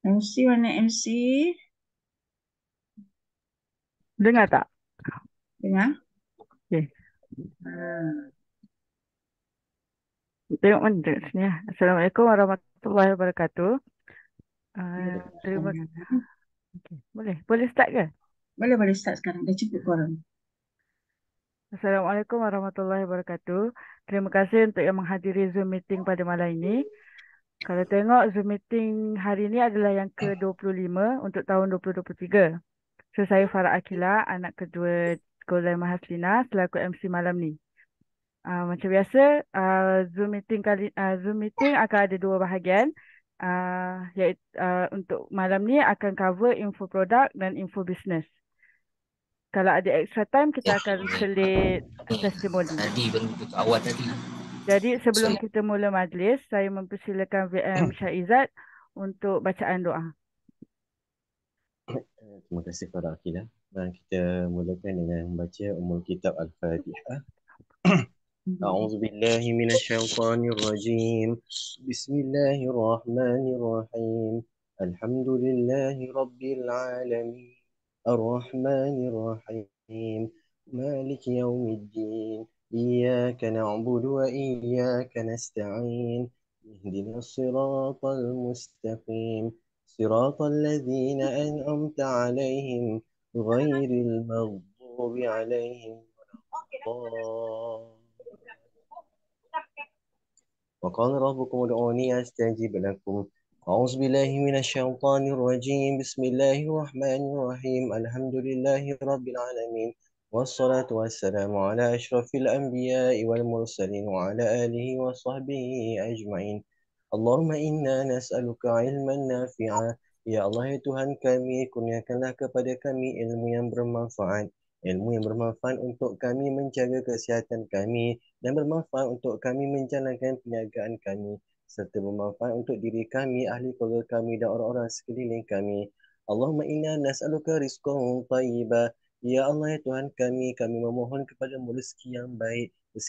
MC mana MC? Dengar tak? Dengar? Okay. Ha, Tengok mana tengok sini ya. Assalamualaikum warahmatullahi wabarakatuh. Terima Waalaikumsalam. okay. Boleh start ke? Boleh start sekarang. Dah cukup korang. Assalamualaikum warahmatullahi wabarakatuh. Terima kasih untuk yang menghadiri Zoom meeting pada malam ini. Kalau tengok Zoom meeting hari ini adalah yang ke-25 untuk tahun 2023. So, saya Farah Akila, anak kedua Golai Mahaslina selaku MC malam ni. Macam biasa, Zoom meeting akan ada dua bahagian. Iaitu untuk malam ni akan cover info produk dan info bisnes. Kalau ada extra time, kita Ya, akan selit testimoni. tadi baru tutup awal tadi. Jadi sebelum Sorry. kita mula majlis, saya mempersilakan VM Syaizat untuk bacaan doa. Terima kasih Farah Akilah. Dan kita mulakan dengan membaca Ummul Kitab Al-Fatihah. أعوذ بالله من الشيطان الرجيم بسم الله الرحمن الرحيم الحمد لله رب العالمين الرحمن الرحيم مالك يوم الدين إياك نعبد وإياك نستعين اهدنا الصراط المستقيم صراط الذين أنعمت عليهم غير المغضوب عليهم ولا وقال ربكم ادعوني أستجيب لكم أعوذ بالله من الشيطان الرجيم بسم الله الرحمن الرحيم الحمد لله رب العالمين والصلاة والسلام على أشرف الأنبياء والمرسلين وعلى آله وصحبه أجمعين اللهم إنا نسألك علما نافعا Ya Allah ya Tuhan kami, kurniakanlah kepada kami ilmu yang bermanfaat. Ilmu yang bermanfaat untuk kami menjaga kesihatan kami dan bermanfaat untuk kami menjalankan perniagaan kami serta bermanfaat untuk diri kami, ahli keluarga kami dan orang-orang sekeliling kami. Allahumma inna nas'aluka rizqan tayyiba. Ya Allah ya Tuhan kami memohon kepadamu rezeki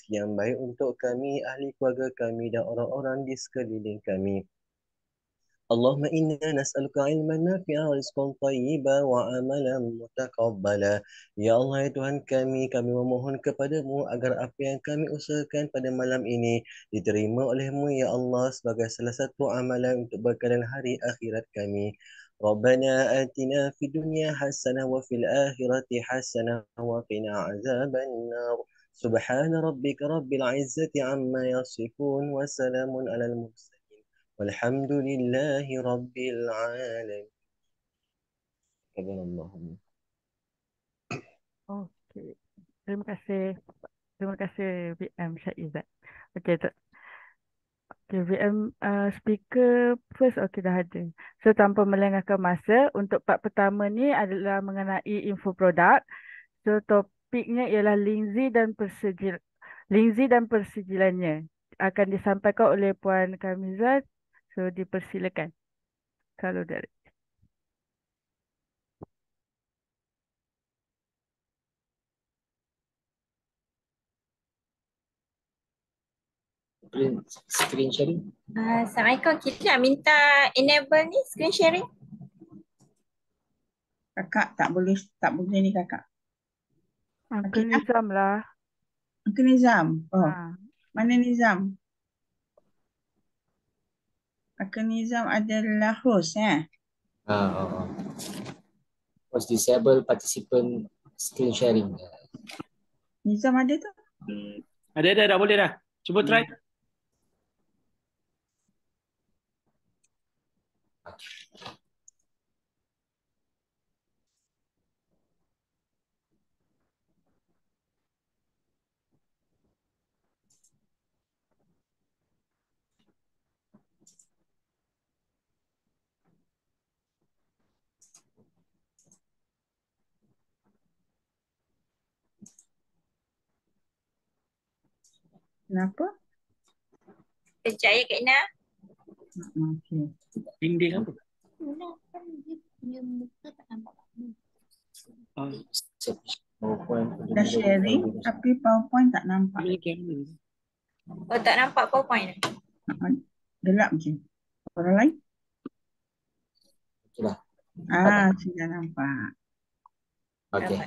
yang baik untuk kami, ahli keluarga kami dan orang-orang di sekeliling kami. اللهم إنا نسألك علما نافعا ورزقا طيبا وعملا متقبلا. Ya Allah ya Tuhan kami memohon kepadamu agar apa yang kami usahakan pada malam ini diterima olehmu ya Allah sebagai salah satu amalan untuk bekal hari akhirat kami. ربنا آتنا في الدنيا حسنة وفي الآخرة حسنة وقنا عذاب النار سبحان ربك رب العزة عما يصفون وسلام على المرسلين والحمد لله رب العالمين. Subhanallah. Okey. Terima kasih. Terima kasih VM Syaizat. Okey, okay, VM speaker first okey dah ada. So tanpa melengahkan masa, untuk part pertama ni adalah mengenai info produk. So topiknya ialah Lindsay dan persijilannya. Akan disampaikan oleh Puan Kamizat. So dipersilakan. Kalau dari Screen sharing. Assalamualaikum. Kita nak minta enable ni screen sharing. Kakak tak boleh ni kakak. Uncle Akilah, Nizam lah. Uncle Nizam. Oh, Ha. mana Nizam? Uncle Nizam adalah host Was disable participant screen sharing. Nizam ada tu? Ada, dah boleh dah. Cuba try. Kenapa? Kejap ya Kak Ina. Okey. Dinding apa? Kan dia punya muka tak nampak. Dah sharing tapi PowerPoint tak nampak. Oh tak nampak PowerPoint. Gelap je. Orang lain? Okay lah. Sudah nampak. Okay.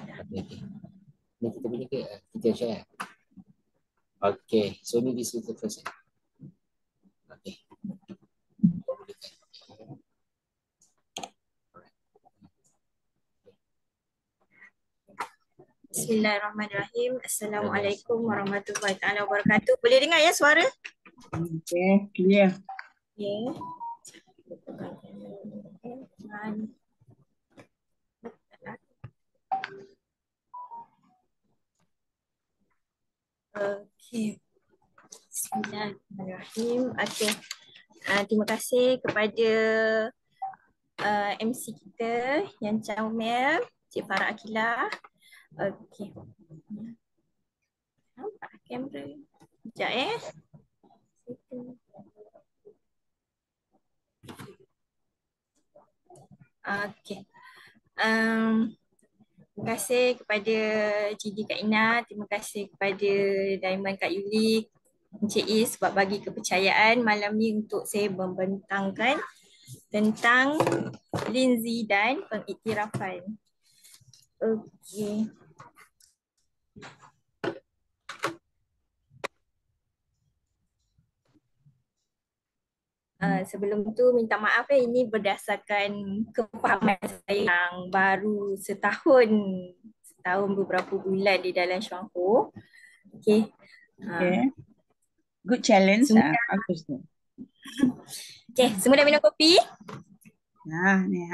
Ni kita punya ke? Kita share. Okay. So ni this is the first. Okay. Bismillahirrahmanirrahim. Assalamualaikum warahmatullahi taala wabarakatuh. Boleh dengar ya suara? Okay, clear. Okay. Okay. Bismillahirrahmanirrahim. Okay. Terima kasih kepada MC kita yang comel, Cik Farah Akilah. Okay. Nampak kamera. Sekejap Okay. Terima kasih kepada GD Kak Ina, terima kasih kepada Diamond Kak Yuli, Encik Is sebab bagi kepercayaan malam ni untuk saya membentangkan tentang Lindsay dan pengiktirafan. Okey. Sebelum tu minta maaf ini berdasarkan kefahaman saya yang baru setahun beberapa bulan di dalam Syangho. Okey. Okay. Good challenge. Bagus tu. Okey, semua dah minum kopi? Ni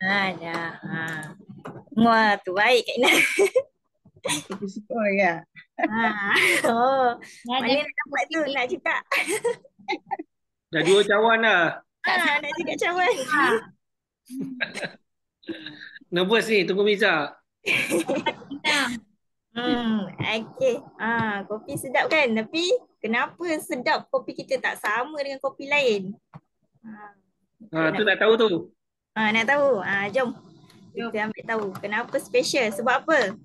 Dah. Wah, tu baik Kak Ina. Kopi syukur ya. Mana nak dapat tu nak cakap. Dah 2 cawan dah. Nak cakap cawan. Nervous ni, tunggu Miza. Okey. Kopi sedap kan? Tapi kenapa sedap kopi kita tak sama dengan kopi lain? Tu nak tahu tu. Nak tahu? Jom. Kita ambil tahu. Kenapa special? Sebab apa?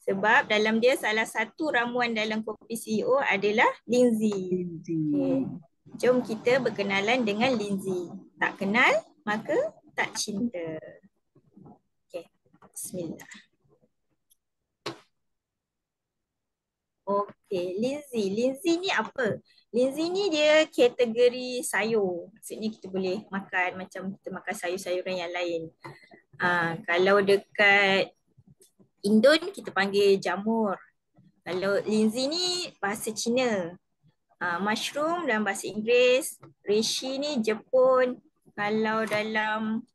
Sebab dalam dia salah satu ramuan dalam kopi CEO adalah Lindsay. Okay. Jom kita berkenalan dengan Lindsay. Tak kenal, maka tak cinta. Okay. Bismillah. Okay, Lindsay. Lindsay ni apa? Lindsay ni dia kategori sayur. Maksudnya kita boleh makan macam kita makan sayur-sayuran yang lain. Kalau dekat Indon kita panggil jamur. Kalau Lindsay ni bahasa Cina. Mushroom dalam bahasa Inggeris. Reishi ni Jepun. Kalau dalam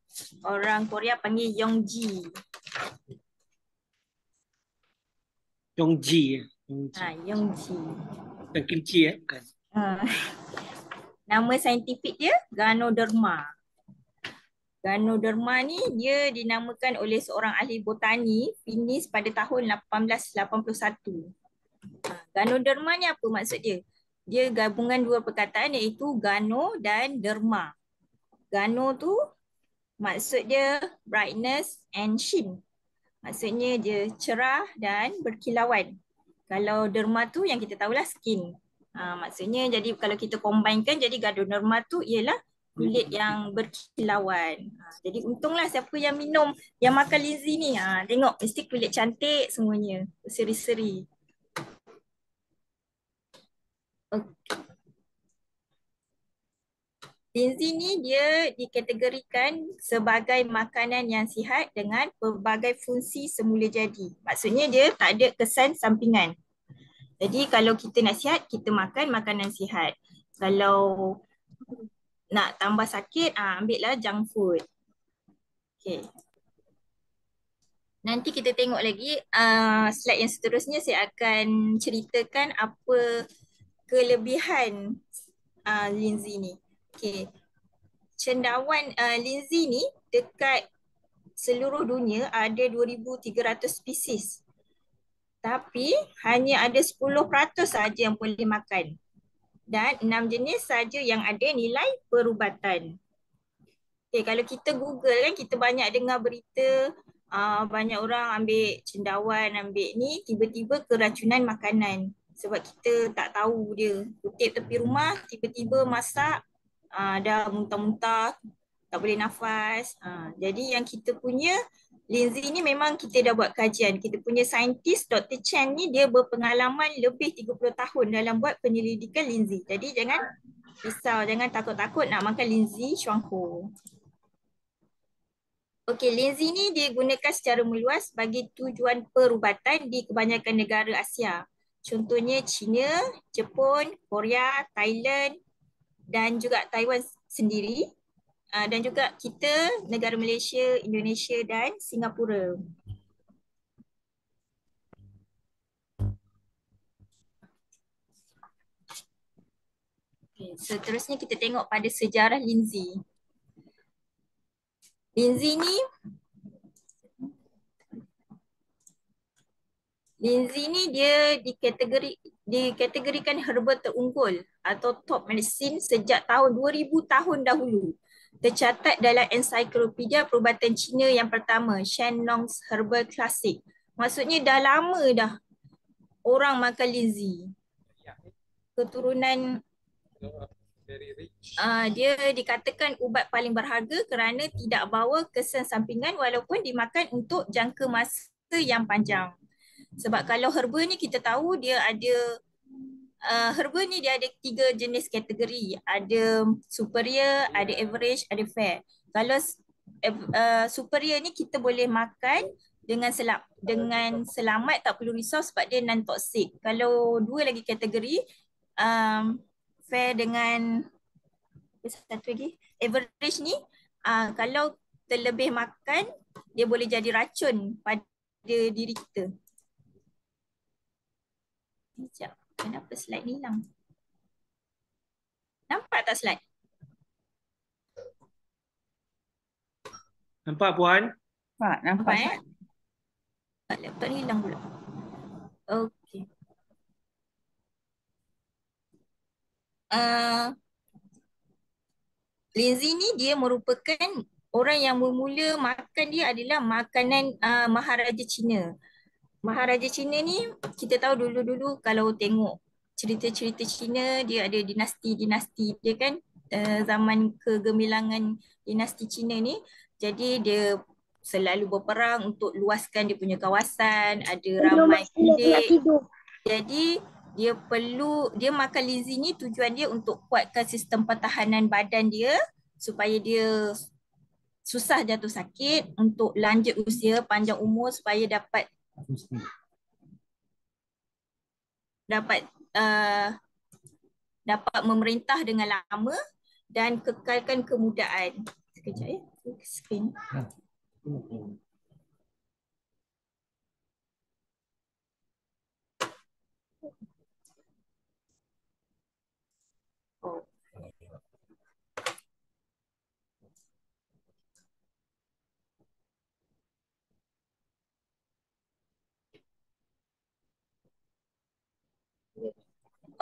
orang Korea panggil Yongji. Yongji. Yongji. Bukan kimchi bukan. Nama saintifik dia Ganoderma. Ganoderma ni dia dinamakan oleh seorang ahli botani Finnish pada tahun 1881. Ganoderma ni apa maksud dia? Dia gabungan dua perkataan iaitu gano dan derma. Gano tu maksud dia brightness and sheen. Maksudnya dia cerah dan berkilauan. Kalau derma tu yang kita tahulah skin. Maksudnya jadi kalau kita combinekan jadi ganoderma tu ialah kulit yang berkilauan. Jadi untunglah siapa yang minum, yang makan Lindsay ni. Tengok mesti kulit cantik semuanya. Berseri-seri. Okay. Lindsay ni dia dikategorikan sebagai makanan yang sihat dengan pelbagai fungsi semula jadi. Maksudnya dia tak ada kesan sampingan. Jadi kalau kita nak sihat, kita makan makanan sihat. Kalau nak tambah sakit, ambillah junk food. Okay. Nanti kita tengok lagi slide yang seterusnya saya akan ceritakan apa kelebihan Lindsay ni. Okay. Cendawan Lindsay ni dekat seluruh dunia ada 2,300 spesies. Tapi hanya ada 10% saja yang boleh makan. Dan 6 jenis saja yang ada nilai perubatan. Okay, kalau kita Google kan kita banyak dengar berita banyak orang ambil cendawan, ambil ni tiba-tiba keracunan makanan. Sebab kita tak tahu dia. Kutip tepi rumah tiba-tiba masak dah muntah-muntah, tak boleh nafas. Jadi yang kita punya Lindsay ni memang kita dah buat kajian. Kita punya saintis Dr. Chen ni dia berpengalaman lebih 30 tahun dalam buat penyelidikan Lindsay. Jadi jangan risau, jangan takut-takut nak makan Lindsay Shuanghu. Okey, Lindsay ni digunakan secara meluas bagi tujuan perubatan di kebanyakan negara Asia. Contohnya China, Jepun, Korea, Thailand dan juga Taiwan sendiri. Dan juga kita, negara Malaysia, Indonesia dan Singapura. Okay, seterusnya kita tengok pada sejarah Lindsay. Lindsay ni dia dikategorikan herba terunggul atau top medicine sejak tahun 2000 tahun dahulu. Tercatat dalam ensiklopedia perubatan Cina yang pertama, Shenlong's Herbal Classic. Maksudnya dah lama dah orang makan Lindsay. Keturunan dia dikatakan ubat paling berharga kerana tidak bawa kesan sampingan walaupun dimakan untuk jangka masa yang panjang. Sebab kalau herba ni kita tahu dia ada herba ni dia ada 3 jenis kategori. Ada superior, ada average, ada fair. Kalau superior ni kita boleh makan dengan selamat, tak perlu risau sebab dia non toxic. Kalau 2 lagi kategori, fair dengan satu lagi average ni, kalau terlebih makan dia boleh jadi racun pada diri kita. Sekejap. Kenapa slide ni hilang? Nampak tak slide? Nampak Puan? Nampak. Laptop ni hilang pula. Okey. Lindsay ni dia merupakan orang yang bermula makan dia adalah makanan Maharaja Cina. Maharaja Cina ni kita tahu dulu-dulu kalau tengok cerita-cerita Cina dia ada dinasti-dinasti dia kan, zaman kegemilangan dinasti Cina ni. Jadi dia selalu berperang untuk luaskan dia punya kawasan, ada ramai penduduk. Jadi dia makan Lindsay ni tujuan dia untuk kuatkan sistem pertahanan badan dia supaya dia susah jatuh sakit, untuk lanjut usia, panjang umur supaya dapat memerintah dengan lama dan kekalkan kemudaan. Sekejap ya, screen. Oh.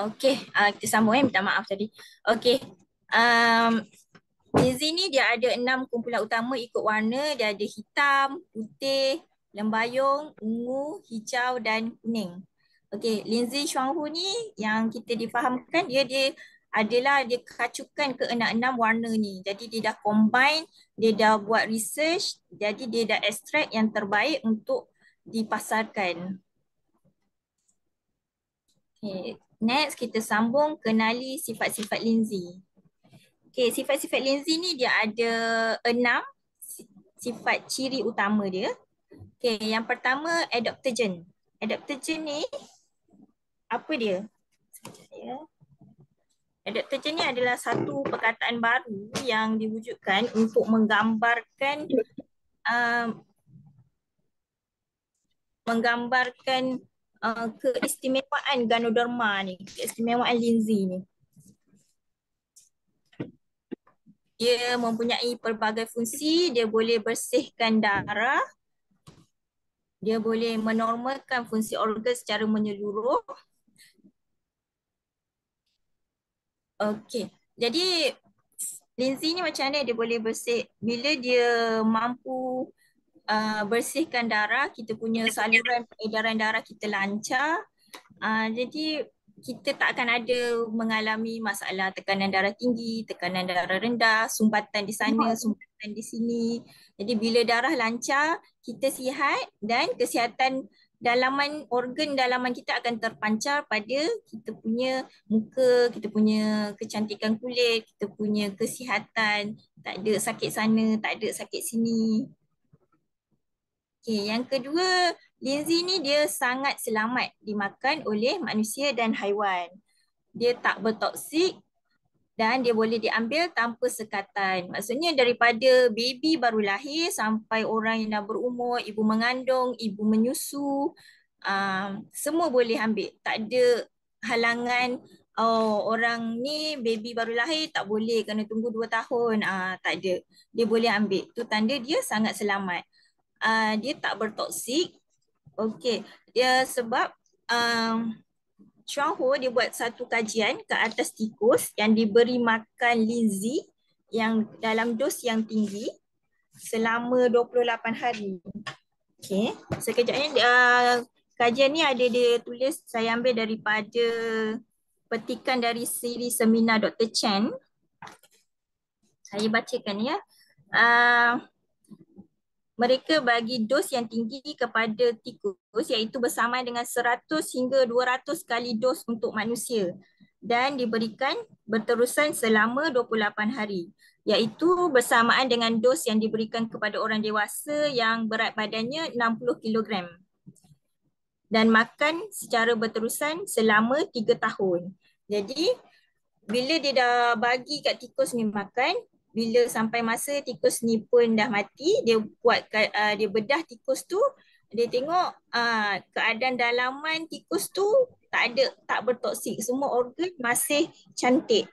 Okey, kita sambung minta maaf tadi. Okey. Lindsay ni dia ada 6 kumpulan utama ikut warna. Dia ada hitam, putih, lembayung, ungu, hijau dan kuning. Okey, Lindsay Shuanghu ni yang kita difahamkan dia adalah dia kacukan ke 6 warna ni. Jadi dia dah combine, dia dah buat research, jadi dia dah extract yang terbaik untuk dipasarkan. Okay. Next, kita sambung kenali sifat-sifat Lindsay. Okay, sifat-sifat Lindsay ni dia ada 6 sifat ciri utama dia. Okay, yang pertama adaptogen. Adaptogen ni, apa dia? Adaptogen ni adalah satu perkataan baru yang diwujudkan untuk menggambarkan keistimewaan Ganoderma ni, keistimewaan Lindsay ni. Dia mempunyai pelbagai fungsi, dia boleh bersihkan darah, dia boleh menormalkan fungsi organ secara menyeluruh. Okey, jadi Lindsay ni macam mana dia boleh bersih? Bila dia mampu bersihkan darah, kita punya saluran peredaran darah kita lancar. Jadi kita tak akan ada mengalami masalah tekanan darah tinggi, tekanan darah rendah, sumbatan di sana, sumbatan di sini. Jadi bila darah lancar, kita sihat dan kesihatan dalaman, organ dalaman kita akan terpancar pada kita punya muka, kita punya kecantikan kulit, kita punya kesihatan, tak ada sakit sana, tak ada sakit sini. Okay, yang kedua, linzi ni dia sangat selamat dimakan oleh manusia dan haiwan. Dia tak bertoksik dan dia boleh diambil tanpa sekatan. Maksudnya daripada baby baru lahir sampai orang yang dah berumur, ibu mengandung, ibu menyusu, semua boleh ambil. Tak ada halangan, oh orang ni baby baru lahir tak boleh, kena tunggu 2 tahun. Tak ada. Dia boleh ambil. Tu tanda dia sangat selamat. Dia tak bertoksik. Okey, dia sebab Chuang Ho dia buat satu kajian ke atas tikus yang diberi makan linzi yang dalam dos yang tinggi selama 28 hari. Okey, sekejapnya kajian ni ada dia tulis, saya ambil daripada petikan dari siri seminar Dr. Chen. Saya bacakan ya. Mereka bagi dos yang tinggi kepada tikus iaitu bersamaan dengan 100 hingga 200 kali dos untuk manusia dan diberikan berterusan selama 28 hari iaitu bersamaan dengan dos yang diberikan kepada orang dewasa yang berat badannya 60 kg dan makan secara berterusan selama 3 tahun. Jadi bila dia dah bagi kat tikus ni makan, bila sampai masa tikus ni pun dah mati, dia buat dia bedah tikus tu, dia tengok keadaan dalaman tikus tu tak bertoksik, semua organ masih cantik.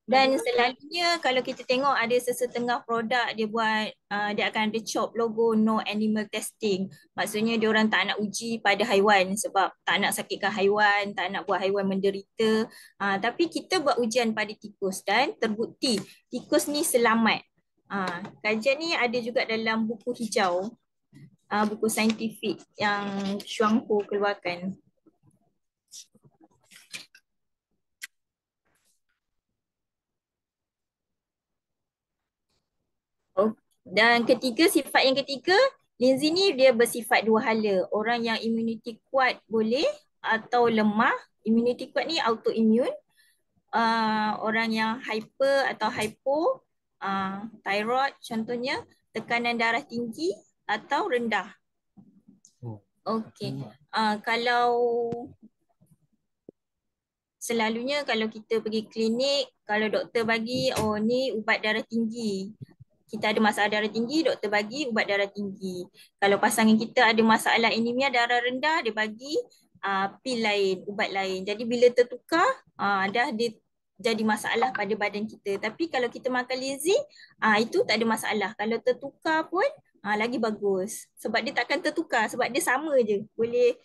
Dan selalunya kalau kita tengok ada sesetengah produk dia buat, dia akan ada chop logo no animal testing. Maksudnya dia orang tak nak uji pada haiwan sebab tak nak sakitkan haiwan, tak nak buat haiwan menderita. Tapi kita buat ujian pada tikus dan terbukti tikus ni selamat. Kajian ni ada juga dalam buku hijau, buku saintifik yang Chuang Ho keluarkan. Dan sifat yang ketiga, linzi ni dia bersifat dua hala. Orang yang imuniti kuat boleh atau lemah. Imuniti kuat ni autoimmune. Orang yang hyper atau hypo, thyroid contohnya, tekanan darah tinggi atau rendah. Okey. Kalau selalunya kalau kita pergi klinik, kalau doktor bagi, oh ni ubat darah tinggi. Kita ada masalah darah tinggi, doktor bagi ubat darah tinggi. Kalau pasangan kita ada masalah anemia darah rendah, dia bagi pil lain, ubat lain. Jadi bila tertukar, dah dia jadi masalah pada badan kita. Tapi kalau kita makan linzi, itu tak ada masalah. Kalau tertukar pun lagi bagus. Sebab dia takkan tertukar, sebab dia sama je. Boleh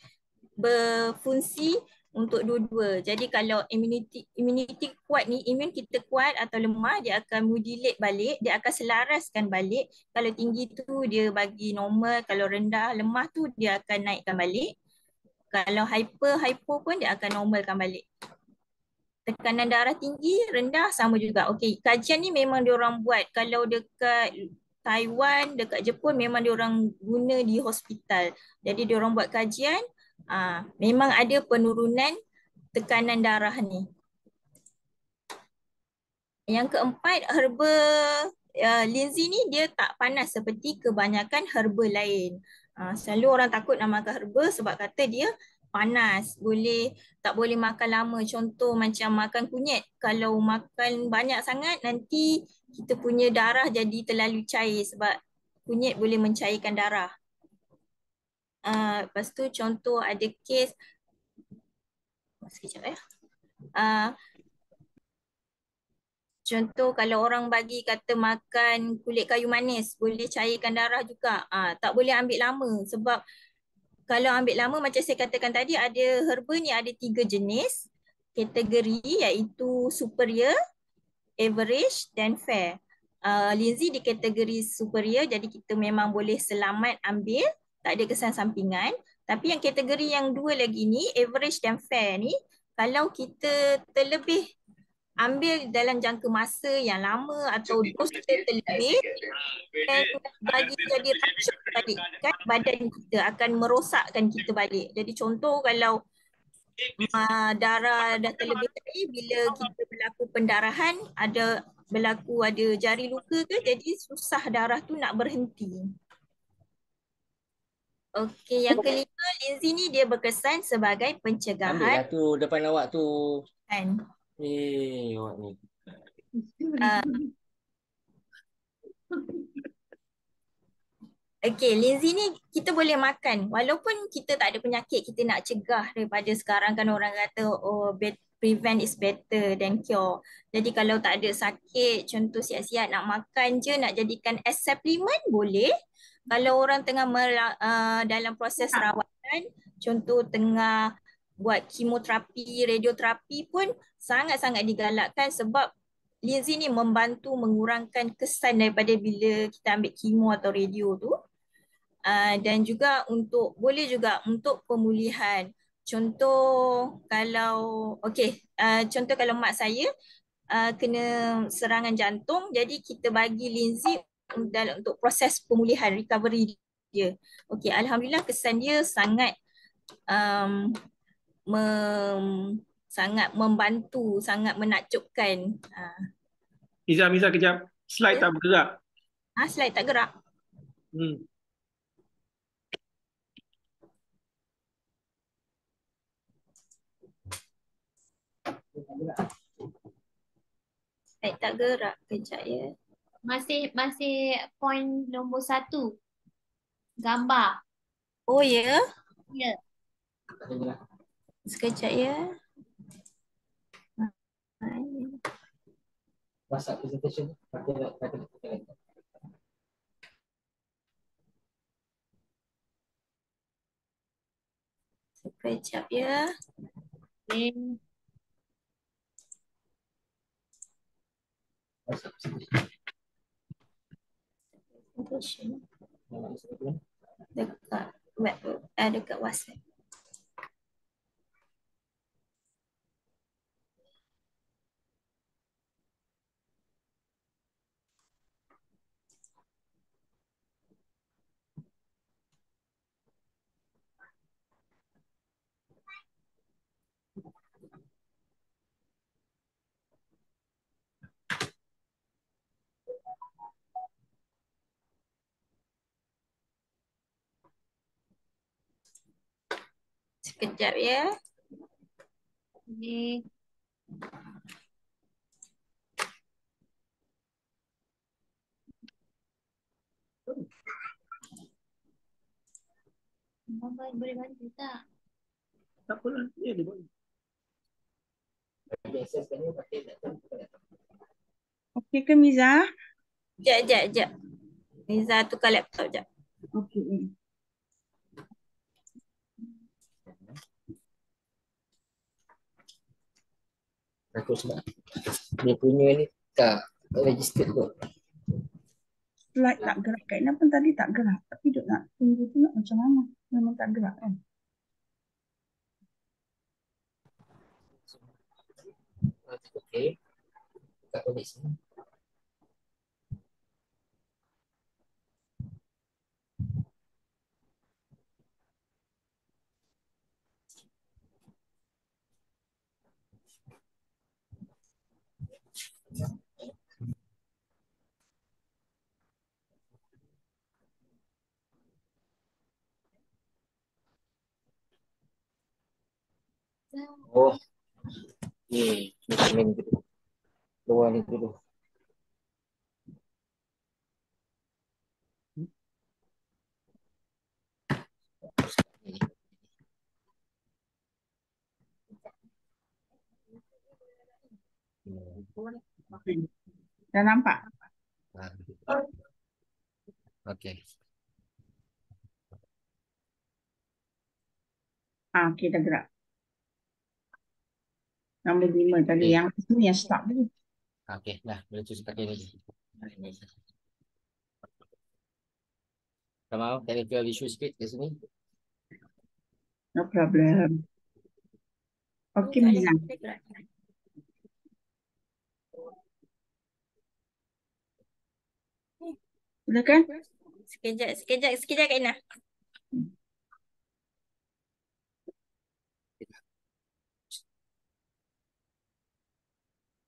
berfungsi untuk dua-dua. Jadi kalau immunity kuat ni, imun kita kuat atau lemah, dia akan modulate balik, dia akan selaraskan balik. Kalau tinggi tu dia bagi normal, kalau rendah, lemah tu dia akan naikkan balik. Kalau hypo pun dia akan normalkan balik. Tekanan darah tinggi, rendah sama juga. Okey, kajian ni memang diorang buat. Kalau dekat Taiwan, dekat Jepun memang diorang guna di hospital. Jadi diorang buat kajian, memang ada penurunan tekanan darah ni. Yang keempat, herba linzi ni dia tak panas seperti kebanyakan herba lain. Selalu orang takut nak makan herba sebab kata dia panas, tak boleh makan lama. Contoh macam makan kunyit, kalau makan banyak sangat nanti kita punya darah jadi terlalu cair sebab kunyit boleh mencairkan darah. Lepas tu contoh ada kes, sekejap ya. Contoh kalau orang bagi kata makan kulit kayu manis, boleh cairkan darah juga. Tak boleh ambil lama sebab kalau ambil lama macam saya katakan tadi, ada herba ni ada 3 jenis kategori iaitu superior, average dan fair. Lindsay di kategori superior, jadi kita memang boleh selamat ambil, tak ada kesan sampingan. Tapi yang kategori yang dua lagi ni, average dan fair ni, kalau kita terlebih ambil dalam jangka masa yang lama atau dos kita terlebih, dan bagi jadi racun balik kan badan kita, akan merosakkan kita balik. Jadi contoh kalau darah dah terlebih tadi, bila kita berlaku pendarahan, ada jari luka ke, jadi susah darah tu nak berhenti. Okey, yang kelima, Lindsay ni dia berkesan sebagai Ambil pencegahan. lah tu depan awak tu. Kan? Awak ni. Okey, Lindsay ni kita boleh makan. Walaupun kita tak ada penyakit, kita nak cegah daripada sekarang kan orang kata prevent is better than cure. Jadi kalau tak ada sakit, contoh siap-siap nak makan je, nak jadikan as supplement boleh. Kalau orang tengah dalam proses rawatan, contoh tengah buat kemoterapi, radioterapi pun sangat-sangat digalakkan sebab Lindsay ni membantu mengurangkan kesan daripada bila kita ambil kemo atau radio tu. Dan juga boleh juga untuk pemulihan. Contoh kalau contoh kalau mak saya kena serangan jantung, jadi kita bagi Lindsay untuk proses pemulihan, recovery dia. Okey, alhamdulillah kesan dia sangat sangat membantu, sangat menakjubkan. Miza kejap. Slide tak bergerak. Slide tak gerak. Slide tak gerak, kejap ya. Masih point nombor 1. Gambar. Oh ya? Ya. Sekejap ya. WhatsApp presentation pakai laptop. Sekejap ya. Okay. Presentation. Dekat WhatsApp. Sekejap ya. Okay. Boleh bantu tak? Tak apalah. Ya, dia buat. Okey ke Miza? Sekejap. Miza tukar laptop sekejap. Okey. Aku sebab dia punya ni tak register kot. Slide tak gerak. Kayaknya pun tadi tak gerak. Tapi duk nak tunggu tu nak macam mana? Memang tak gerak kan? Okey. Tak boleh sini. Oh. Ni dulu. Luar ni dulu. Dah nampak? Okey. Okey dah gerak. Nombor 5 tadi. Okey. Yang sini yang start dulu. Okey, dah boleh cuci pakai ni. Ini. Kamu technical issue sikit kat sini. No problem. Okey, Tak Miza. boleh gerak. Silakan. Sekejap Kak Ina.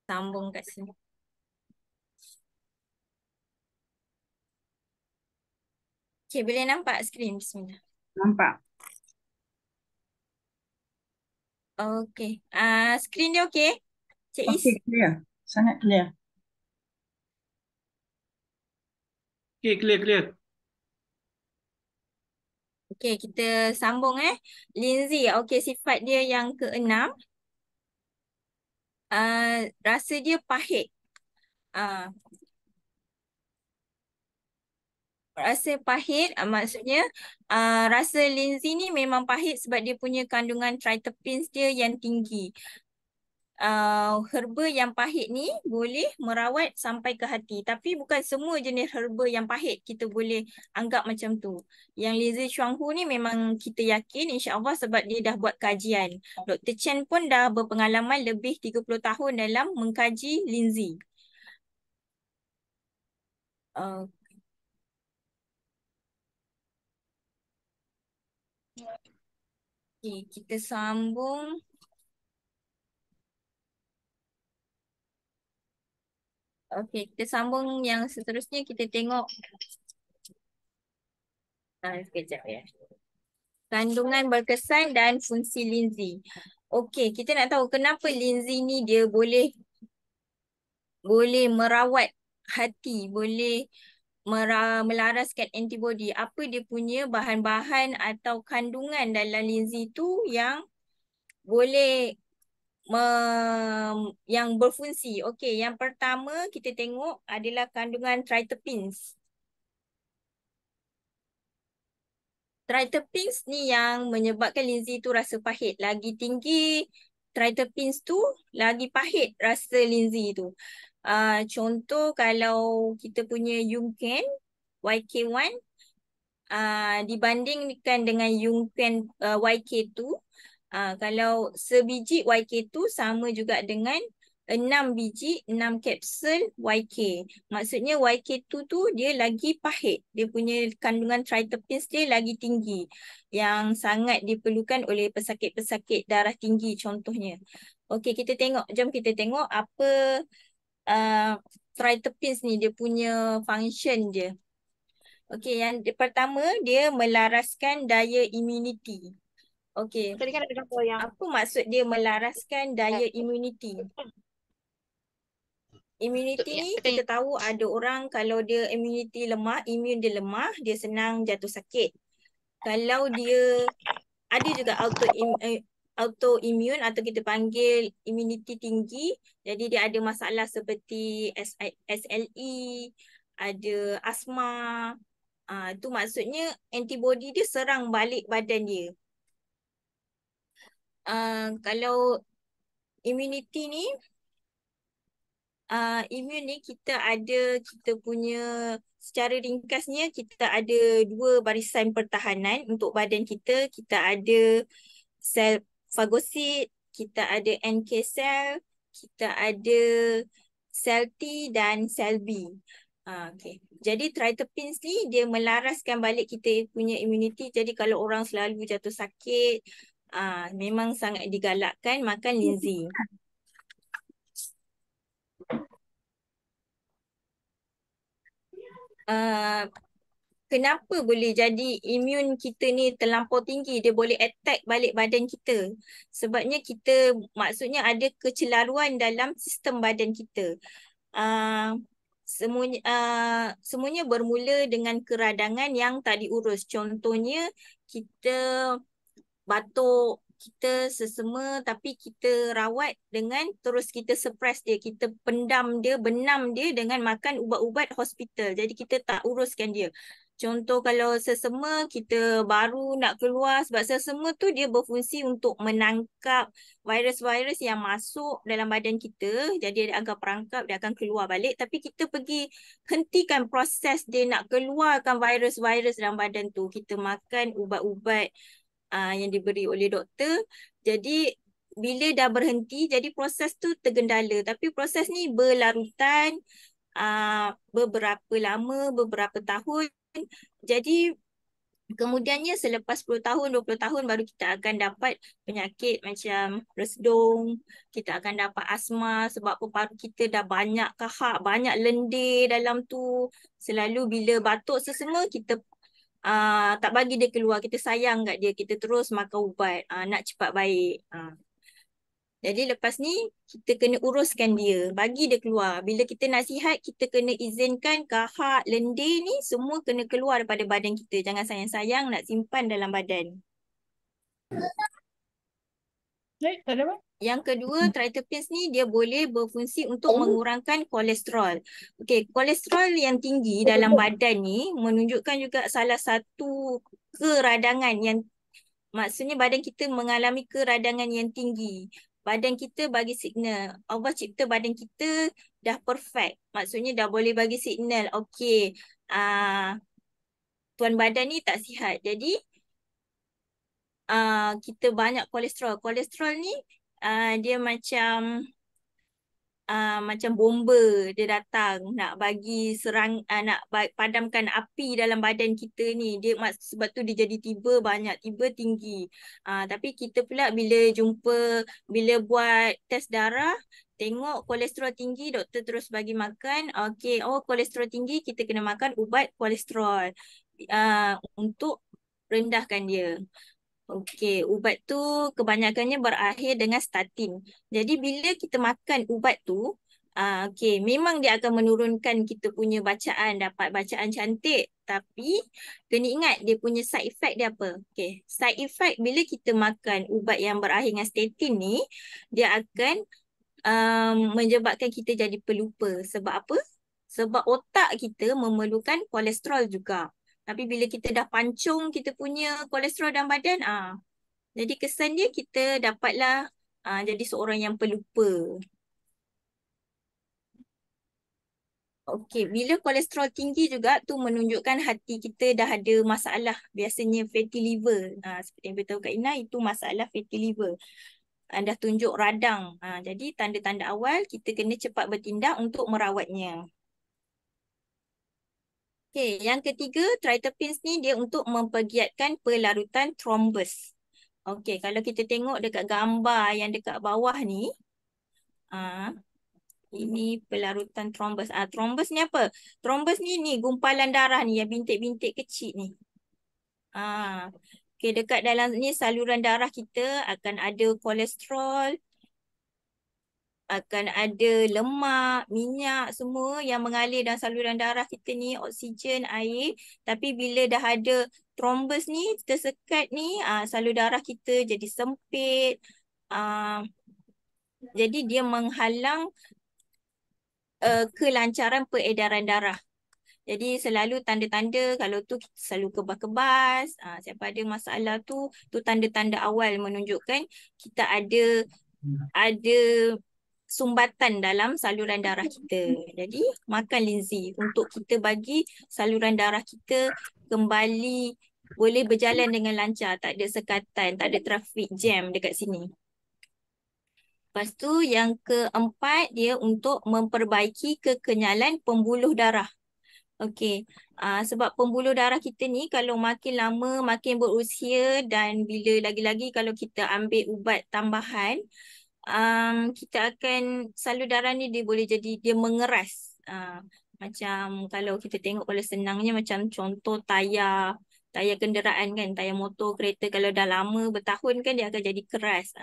Sambung kat sini. Okay, boleh nampak skrin? Bismillah. Nampak. Okay. Skrin dia okay? Cik Is? Okey, clear. Sangat clear. Okay, clear. Okay, kita sambung Lindsay, okay, sifat dia yang keenam. Rasa dia pahit. Rasa pahit maksudnya rasa Lindsay ni memang pahit sebab dia punya kandungan triterpenes dia yang tinggi. Herba yang pahit ni boleh merawat sampai ke hati. Tapi bukan semua jenis herba yang pahit kita boleh anggap macam tu. Yang Lindsay Chuang-Hu ni memang kita yakin insya-Allah sebab dia dah buat kajian. Dr. Chen pun dah berpengalaman lebih 30 tahun dalam mengkaji Lindsay. Okay, kita sambung. Okey, kita sambung yang seterusnya. Kita tengok. Sekejap ya. Kandungan berkesan dan fungsi Lindsay. Okey, kita nak tahu kenapa Lindsay ni dia boleh merawat hati, boleh melaraskan antibody. Apa dia punya bahan-bahan atau kandungan dalam Lindsay tu yang boleh yang berfungsi. Okey, yang pertama kita tengok adalah kandungan triterpenes. Triterpenes ni yang menyebabkan Lindsay tu rasa pahit. Lagi tinggi triterpenes tu, lagi pahit rasa Lindsay tu. Contoh kalau kita punya Yungken YK1 dibandingkan dengan Yungken YK2, kalau sebiji YK2 sama juga dengan 6 biji 6 kapsul YK. Maksudnya YK2 tu dia lagi pahit. Dia punya kandungan triterpenes dia lagi tinggi. Yang sangat diperlukan oleh pesakit-pesakit darah tinggi contohnya. Okey, jom kita tengok apa triterpenes ni dia punya function dia. Okey, yang pertama dia melaraskan daya immunity. Okey. Tadi kan ada gambar yang Apa maksud dia melaraskan daya immunity? Immunity ni kita tahu ada orang kalau dia immunity lemah, imun dia lemah, dia senang jatuh sakit. Kalau dia ada juga autoimmune atau kita panggil immunity tinggi, jadi dia ada masalah seperti SLE, ada asma. Itu maksudnya antibody dia serang balik badan dia. Kalau immunity ni, immune ni kita punya secara ringkasnya kita ada 2 barisan pertahanan untuk badan kita. Kita ada sel fagosit, kita ada NK cell, kita ada sel T dan sel B. Okay. Jadi triterpenes ni dia melaraskan balik kita punya immunity. Jadi kalau orang selalu jatuh sakit, memang sangat digalakkan makan Lindsay. Kenapa boleh jadi imun kita ni terlampau tinggi, dia boleh attack balik badan kita. Sebabnya maksudnya ada kecelaruan dalam sistem badan kita. Semuanya bermula dengan keradangan yang tak diurus. Contohnya kita batuk, kita sesama tapi kita rawat dengan terus kita suppress dia, kita pendam dia, benam dia dengan makan ubat-ubat hospital. Jadi kita tak uruskan dia. Contoh kalau sesama kita baru nak keluar, sebab sesama tu dia berfungsi untuk menangkap virus-virus yang masuk dalam badan kita. Jadi dia akan perangkap, dia akan keluar balik. Tapi kita pergi hentikan proses dia nak keluarkan virus-virus dalam badan tu. Kita makan ubat-ubat yang diberi oleh doktor. Jadi bila dah berhenti, jadi proses tu tergendala. Tapi proses ni berlarutan, beberapa lama, beberapa tahun. Jadi kemudiannya selepas 10 tahun, 20 tahun baru kita akan dapat penyakit macam resdung, kita akan dapat asma sebab paru kita dah banyak kahak, banyak lendir dalam tu. Selalu bila batuk sesama kita tak bagi dia keluar, kita sayang kat dia, kita terus makan ubat nak cepat baik. Jadi lepas ni kita kena uruskan dia, bagi dia keluar. Bila kita nasihat, kita kena izinkan kahak, lendir ni semua kena keluar daripada badan kita. Jangan sayang-sayang nak simpan dalam badan. Tak ada apa? Yang kedua, triterpenes ni dia boleh berfungsi untuk mengurangkan kolesterol. Okey, kolesterol yang tinggi dalam badan ni menunjukkan juga salah satu keradangan yang maksudnya badan kita mengalami keradangan yang tinggi. Badan kita bagi signal. Allah cipta badan kita dah perfect. Maksudnya dah boleh bagi signal. Okey, tuan badan ni tak sihat. Jadi kita banyak kolesterol. Kolesterol ni dia macam bomba, dia datang nak bagi nak padamkan api dalam badan kita ni. Dia sebab tu dia jadi tiba banyak, tiba tinggi. Tapi kita pula bila buat test darah, tengok kolesterol tinggi, doktor terus bagi makan. Okey, kolesterol tinggi, kita kena makan ubat kolesterol untuk rendahkan dia. Okey, ubat tu kebanyakannya berakhir dengan statin. Jadi bila kita makan ubat tu, okey, memang dia akan menurunkan kita punya bacaan, dapat bacaan cantik. Tapi kena ingat dia punya side effect dia apa. Okey, side effect bila kita makan ubat yang berakhir dengan statin ni, dia akan menyebabkan kita jadi pelupa. Sebab apa? Sebab otak kita memerlukan kolesterol juga. Tapi bila kita dah pancung kita punya kolesterol dalam badan, jadi kesan dia kita dapatlah jadi seorang yang pelupa. Okey, bila kolesterol tinggi juga tu menunjukkan hati kita dah ada masalah. Biasanya fatty liver. Seperti yang beritahu Kak Ina, itu masalah fatty liver. Dah tunjuk radang. Jadi tanda-tanda awal kita kena cepat bertindak untuk merawatnya. Okey, yang ketiga, triterpenes ni dia untuk mempergiatkan pelarutan thrombus. Okey, kalau kita tengok dekat gambar yang dekat bawah ni, ini pelarutan thrombus. Thrombus ni apa? Thrombus ni gumpalan darah ni yang bintik-bintik kecil ni. Okey, dekat dalam ni saluran darah kita akan ada kolesterol, akan ada lemak, minyak, semua yang mengalir dalam saluran darah kita ni, oksigen, air. Tapi bila dah ada thrombus ni tersekat ni, salur darah kita jadi sempit. Jadi dia menghalang kelancaran peredaran darah. Jadi selalu tanda-tanda kalau tu kita selalu kebas-kebas, siapa ada masalah tu tanda-tanda awal menunjukkan kita ada sumbatan dalam saluran darah kita. Jadi makan linzi untuk kita bagi saluran darah kita kembali boleh berjalan dengan lancar, tak ada sekatan, tak ada traffic jam dekat sini. Lepas tu yang keempat dia untuk memperbaiki kekenyalan pembuluh darah. Okey, sebab pembuluh darah kita ni kalau makin lama makin berusia dan bila lagi-lagi kalau kita ambil ubat tambahan, kita akan salur darah ni dia boleh jadi dia mengeras. Macam kalau kita tengok kalau senangnya macam contoh tayar kenderaan kan, tayar motor, kereta kalau dah lama bertahun kan dia akan jadi keras.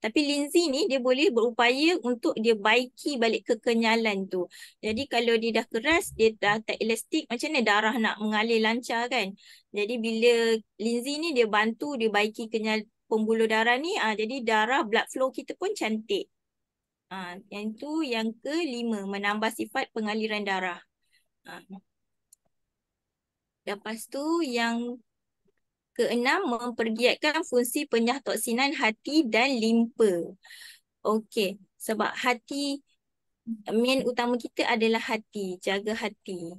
Tapi linzi ni dia boleh berupaya untuk dia baiki balik kekenyalan tu. Jadi kalau dia dah keras, dia dah tak elastik, macam mana darah nak mengalir lancar kan. Jadi bila linzi ni dia bantu dia baiki pembuluh darah ni, jadi darah blood flow kita pun cantik. Yang tu yang kelima, menambah sifat pengaliran darah. Lepas tu yang keenam, mempergiatkan fungsi penyah-toksinan hati dan limpa. Okey, sebab hati, main utama kita adalah hati, jaga hati.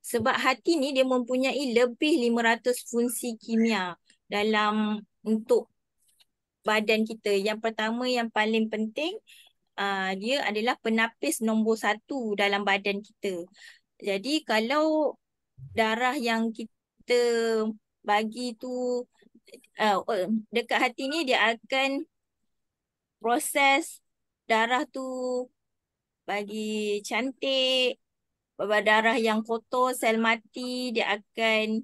Sebab hati ni dia mempunyai lebih 500 fungsi kimia dalam untuk badan kita. Yang pertama yang paling penting, dia adalah penapis nombor 1 dalam badan kita. Jadi kalau darah yang kita bagi tu dekat hati ni, dia akan proses darah tu bagi cantik. Darah yang kotor, sel mati, dia akan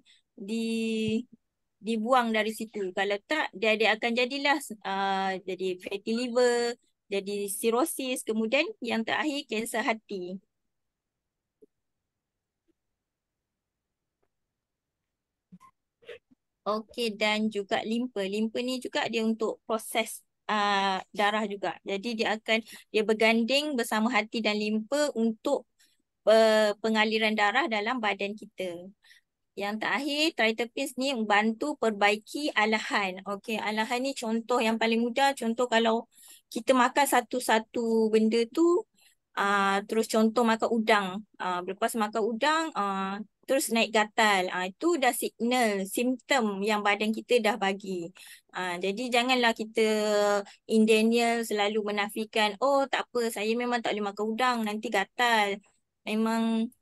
dibuang dari situ. Kalau tak, dia akan jadilah jadi fatty liver, jadi cirrhosis, kemudian yang terakhir kanser hati. Okey, dan juga limpa. Limpa ni juga dia untuk proses darah juga. Jadi dia berganding bersama hati dan limpa untuk pengaliran darah dalam badan kita. Yang terakhir, tritipis ni membantu perbaiki alahan. Okey, alahan ni contoh yang paling mudah. Contoh kalau kita makan satu-satu benda tu, terus contoh makan udang. Lepas makan udang, terus naik gatal. Itu dah signal, simptom yang badan kita dah bagi. Jadi janganlah kita in denial selalu menafikan, oh tak apa, saya memang tak boleh makan udang, nanti gatal. Memang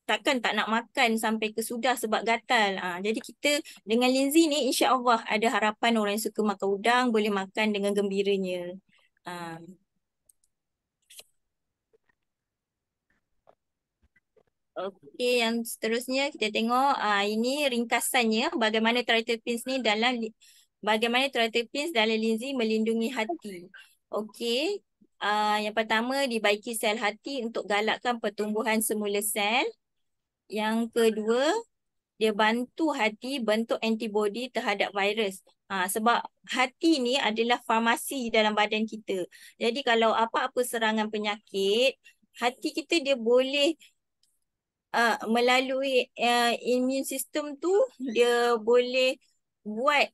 takkan tak nak makan sampai ke sudah sebab gatal. Jadi kita dengan Lindsay ni insya-Allah ada harapan orang yang suka makan udang boleh makan dengan gembiranya. Okey, yang seterusnya kita tengok ini ringkasannya bagaimana tritipins ni bagaimana tritipins dalam Lindsay melindungi hati. Okey, yang pertama dibaiki sel hati untuk galakkan pertumbuhan semula sel. Yang kedua, dia bantu hati bentuk antibodi terhadap virus. Sebab hati ni adalah farmasi dalam badan kita. Jadi kalau apa-apa serangan penyakit, hati kita dia boleh melalui immune system tu, dia boleh buat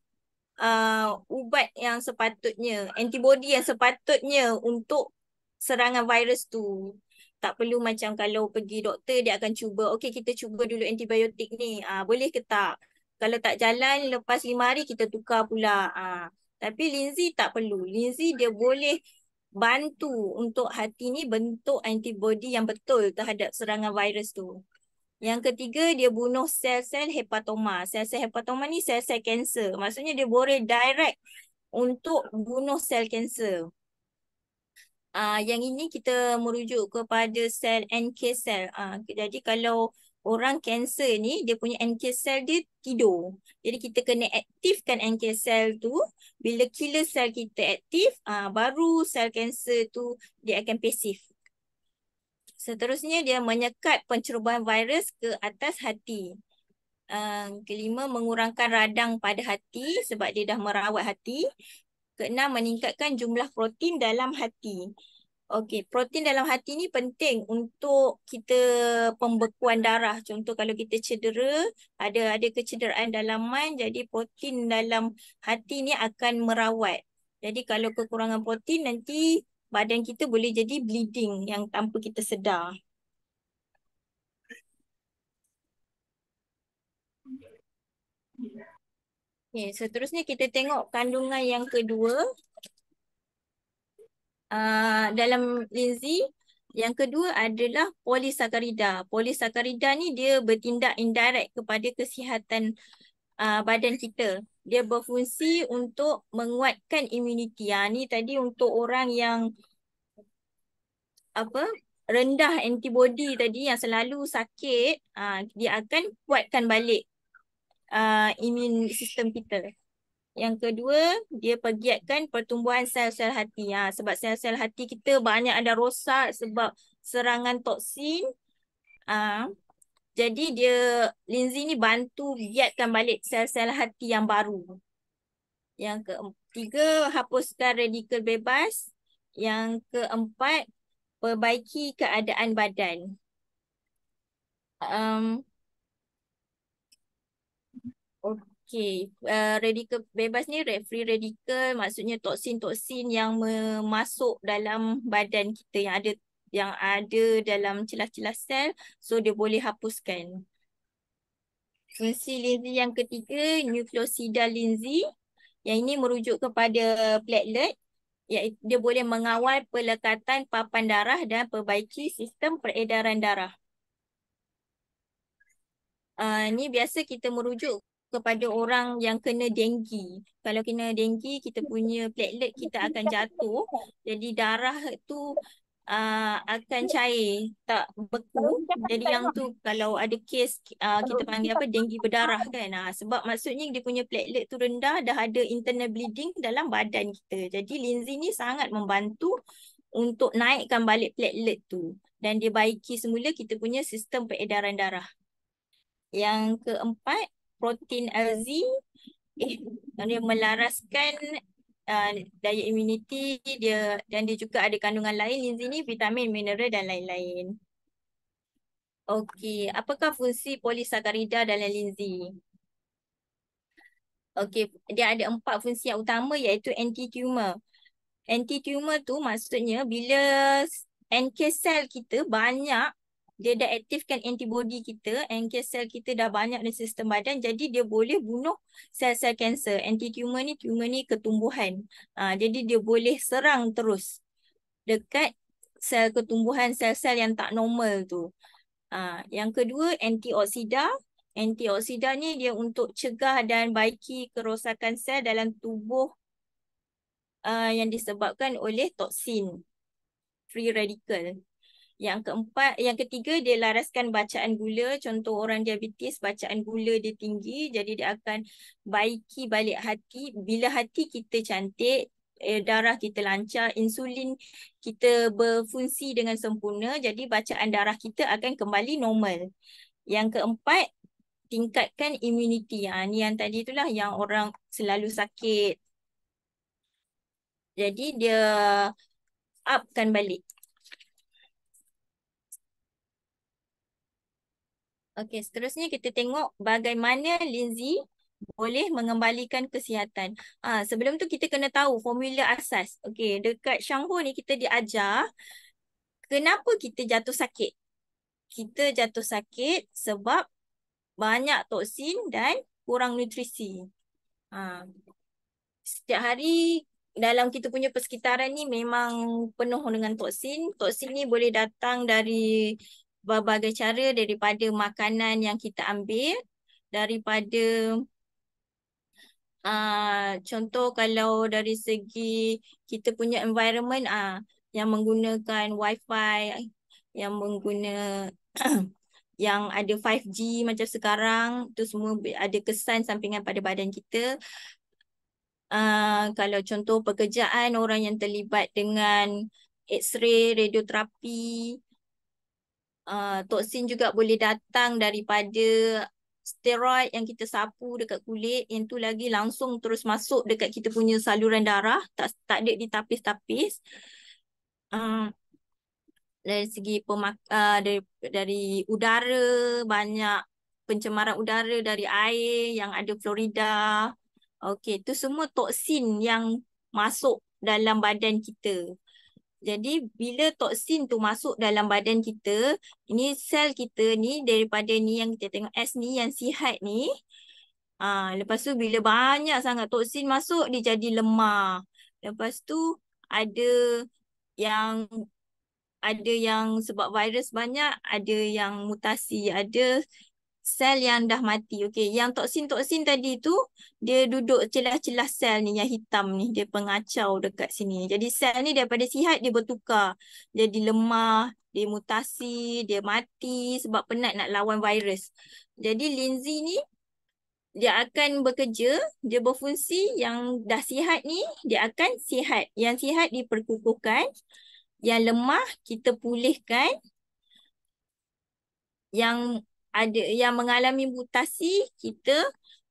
ubat yang sepatutnya, antibodi yang sepatutnya untuk serangan virus tu. Tak perlu macam kalau pergi doktor, dia akan cuba, okey kita cuba dulu antibiotik ni, boleh ke tak? Kalau tak jalan, lepas 5 hari kita tukar pula. Tapi Lindsay tak perlu. Lindsay dia boleh bantu untuk hati ni bentuk antibodi yang betul terhadap serangan virus tu. Yang ketiga, dia bunuh sel-sel hepatoma. Sel-sel hepatoma ni sel-sel kanser. Maksudnya dia boleh direct untuk bunuh sel kanser. Yang ini kita merujuk kepada sel NK cell. Jadi kalau orang kanser ni, dia punya NK cell dia tidur. Jadi kita kena aktifkan NK cell tu. Bila killer cell kita aktif, baru sel kanser tu dia akan pasif. Seterusnya dia menyekat pencerobohan virus ke atas hati. Kelima, mengurangkan radang pada hati sebab dia dah merawat hati. Keenam, meningkatkan jumlah protein dalam hati. Okey, protein dalam hati ni penting untuk kita pembekuan darah. Contoh kalau kita cedera, ada kecederaan dalaman, jadi protein dalam hati ni akan merawat. Jadi kalau kekurangan protein, nanti badan kita boleh jadi bleeding yang tanpa kita sedar. Okay, seterusnya kita tengok kandungan yang kedua. Dalam Lindsay, yang kedua adalah polisakarida. Polisakarida ni dia bertindak indirect kepada kesihatan badan kita. Dia berfungsi untuk menguatkan imuniti. Ni tadi untuk orang yang rendah antibodi tadi yang selalu sakit, dia akan kuatkan balik imun sistem kita. Yang kedua, dia pergiatkan pertumbuhan sel-sel hati. Sebab sel-sel hati kita banyak ada rosak sebab serangan toksin. Jadi Lindsay ni bantu giatkan balik sel-sel hati yang baru. Yang ketiga, hapuskan radikal bebas. Yang keempat, perbaiki keadaan badan. Okey, radikal bebas ni free radikal, maksudnya toksin-toksin yang masuk dalam badan kita yang ada dalam celah-celah sel, so dia boleh hapuskan. Fungsi Linzy yang ketiga, nukleosida Linzy. Yang ini merujuk kepada platelet, iaitu dia boleh mengawal pelekatan papan darah dan perbaiki sistem peredaran darah. Ni biasa kita merujuk kepada orang yang kena denggi. Kalau kena denggi, kita punya platelet kita akan jatuh. Jadi darah tu akan cair, tak beku. Jadi yang tu kalau ada kes kita panggil apa, denggi berdarah kan. Sebab maksudnya dia punya platelet tu rendah, dah ada internal bleeding dalam badan kita. Jadi Linzy ni sangat membantu untuk naikkan balik platelet tu. Dan dia baiki semula kita punya sistem peredaran darah. Yang keempat, protein LZ. Dia melaraskan daya imuniti dia, dan dia juga ada kandungan lain Linzy ni, vitamin, mineral dan lain-lain. Okey, apakah fungsi polisakarida dalam Linzy? Okey, dia ada 4 fungsi yang utama, iaitu anti-tumor. Anti-tumor tu maksudnya bila NK cell kita banyak, dia dah aktifkan antibody kita, NK cell kita dah banyak dalam sistem badan, jadi dia boleh bunuh sel-sel kanser. Anti-tumor ni ketumbuhan. Jadi dia boleh serang terus dekat sel ketumbuhan, sel-sel yang tak normal tu. Yang kedua, antioksida. Antioksida ni dia untuk cegah dan baiki kerosakan sel dalam tubuh yang disebabkan oleh toksin, free radical. Yang ketiga, dia laraskan bacaan gula. Contoh orang diabetes, bacaan gula dia tinggi, jadi dia akan baiki balik hati. Bila hati kita cantik, darah kita lancar, insulin kita berfungsi dengan sempurna, jadi bacaan darah kita akan kembali normal. Yang keempat, tingkatkan imuniti. Ni yang tadi itulah yang orang selalu sakit. Jadi dia upkan balik. Okey, seterusnya kita tengok bagaimana Linzy boleh mengembalikan kesihatan. Sebelum tu kita kena tahu formula asas. Okey, dekat Shangho ni kita diajar kenapa kita jatuh sakit. Kita jatuh sakit sebab banyak toksin dan kurang nutrisi. Setiap hari dalam kita punya persekitaran ni memang penuh dengan toksin. Toksin ni boleh datang dari berbagai cara, daripada makanan yang kita ambil, daripada contoh kalau dari segi kita punya environment, yang menggunakan wifi, yang yang ada 5G macam sekarang, tu semua ada kesan sampingan pada badan kita. Kalau contoh pekerjaan orang yang terlibat dengan X-ray, radioterapi, toksin juga boleh datang daripada steroid yang kita sapu dekat kulit, yang tu lagi langsung terus masuk dekat kita punya saluran darah, tak ada ditapis-tapis. Dari segi dari udara, banyak pencemaran udara dari air yang ada fluorida. Okey, itu semua toksin yang masuk dalam badan kita. Jadi bila toksin tu masuk dalam badan kita, ini sel kita ni, daripada ni yang kita tengok S ni, yang sihat ni, lepas tu bila banyak sangat toksin masuk, dia jadi lemah. Lepas tu yang ada yang sebab virus banyak, ada yang mutasi, ada sel yang dah mati. Okey, yang toksin-toksin tadi tu dia duduk celah-celah sel ni yang hitam ni, dia pengacau dekat sini. Jadi sel ni daripada sihat dia bertukar jadi lemah, dia mutasi, dia mati sebab penat nak lawan virus. Jadi Linzy ni dia akan bekerja, dia berfungsi. Yang dah sihat ni dia akan sihat. Yang sihat diperkukuhkan, yang lemah kita pulihkan, yang mengalami mutasi kita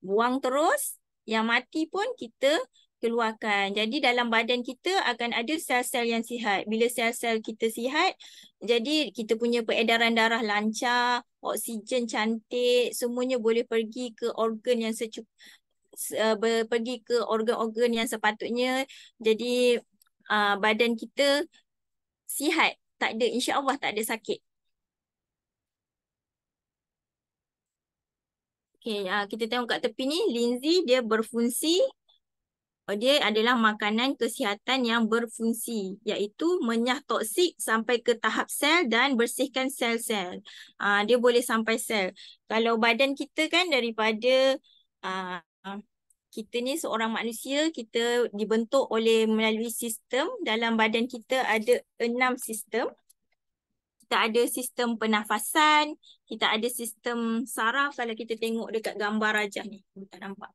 buang terus, yang mati pun kita keluarkan. Jadi dalam badan kita akan ada sel-sel yang sihat. Bila sel-sel kita sihat, jadi kita punya peredaran darah lancar, oksigen cantik, semuanya boleh pergi ke organ yang pergi ke organ-organ yang sepatutnya. Jadi badan kita sihat, tak ada, insya-Allah tak ada sakit. Okey, kita tengok kat tepi ni, linzi dia berfungsi. Dia adalah makanan kesihatan yang berfungsi, iaitu menyah toksik sampai ke tahap sel dan bersihkan sel-sel. Dia boleh sampai sel. Kalau badan kita kan daripada kita ni seorang manusia, kita dibentuk melalui sistem. Dalam badan kita ada 6 sistem. Kita ada sistem pernafasan, kita ada sistem saraf. Kalau kita tengok dekat gambar rajah ni, tak nampak.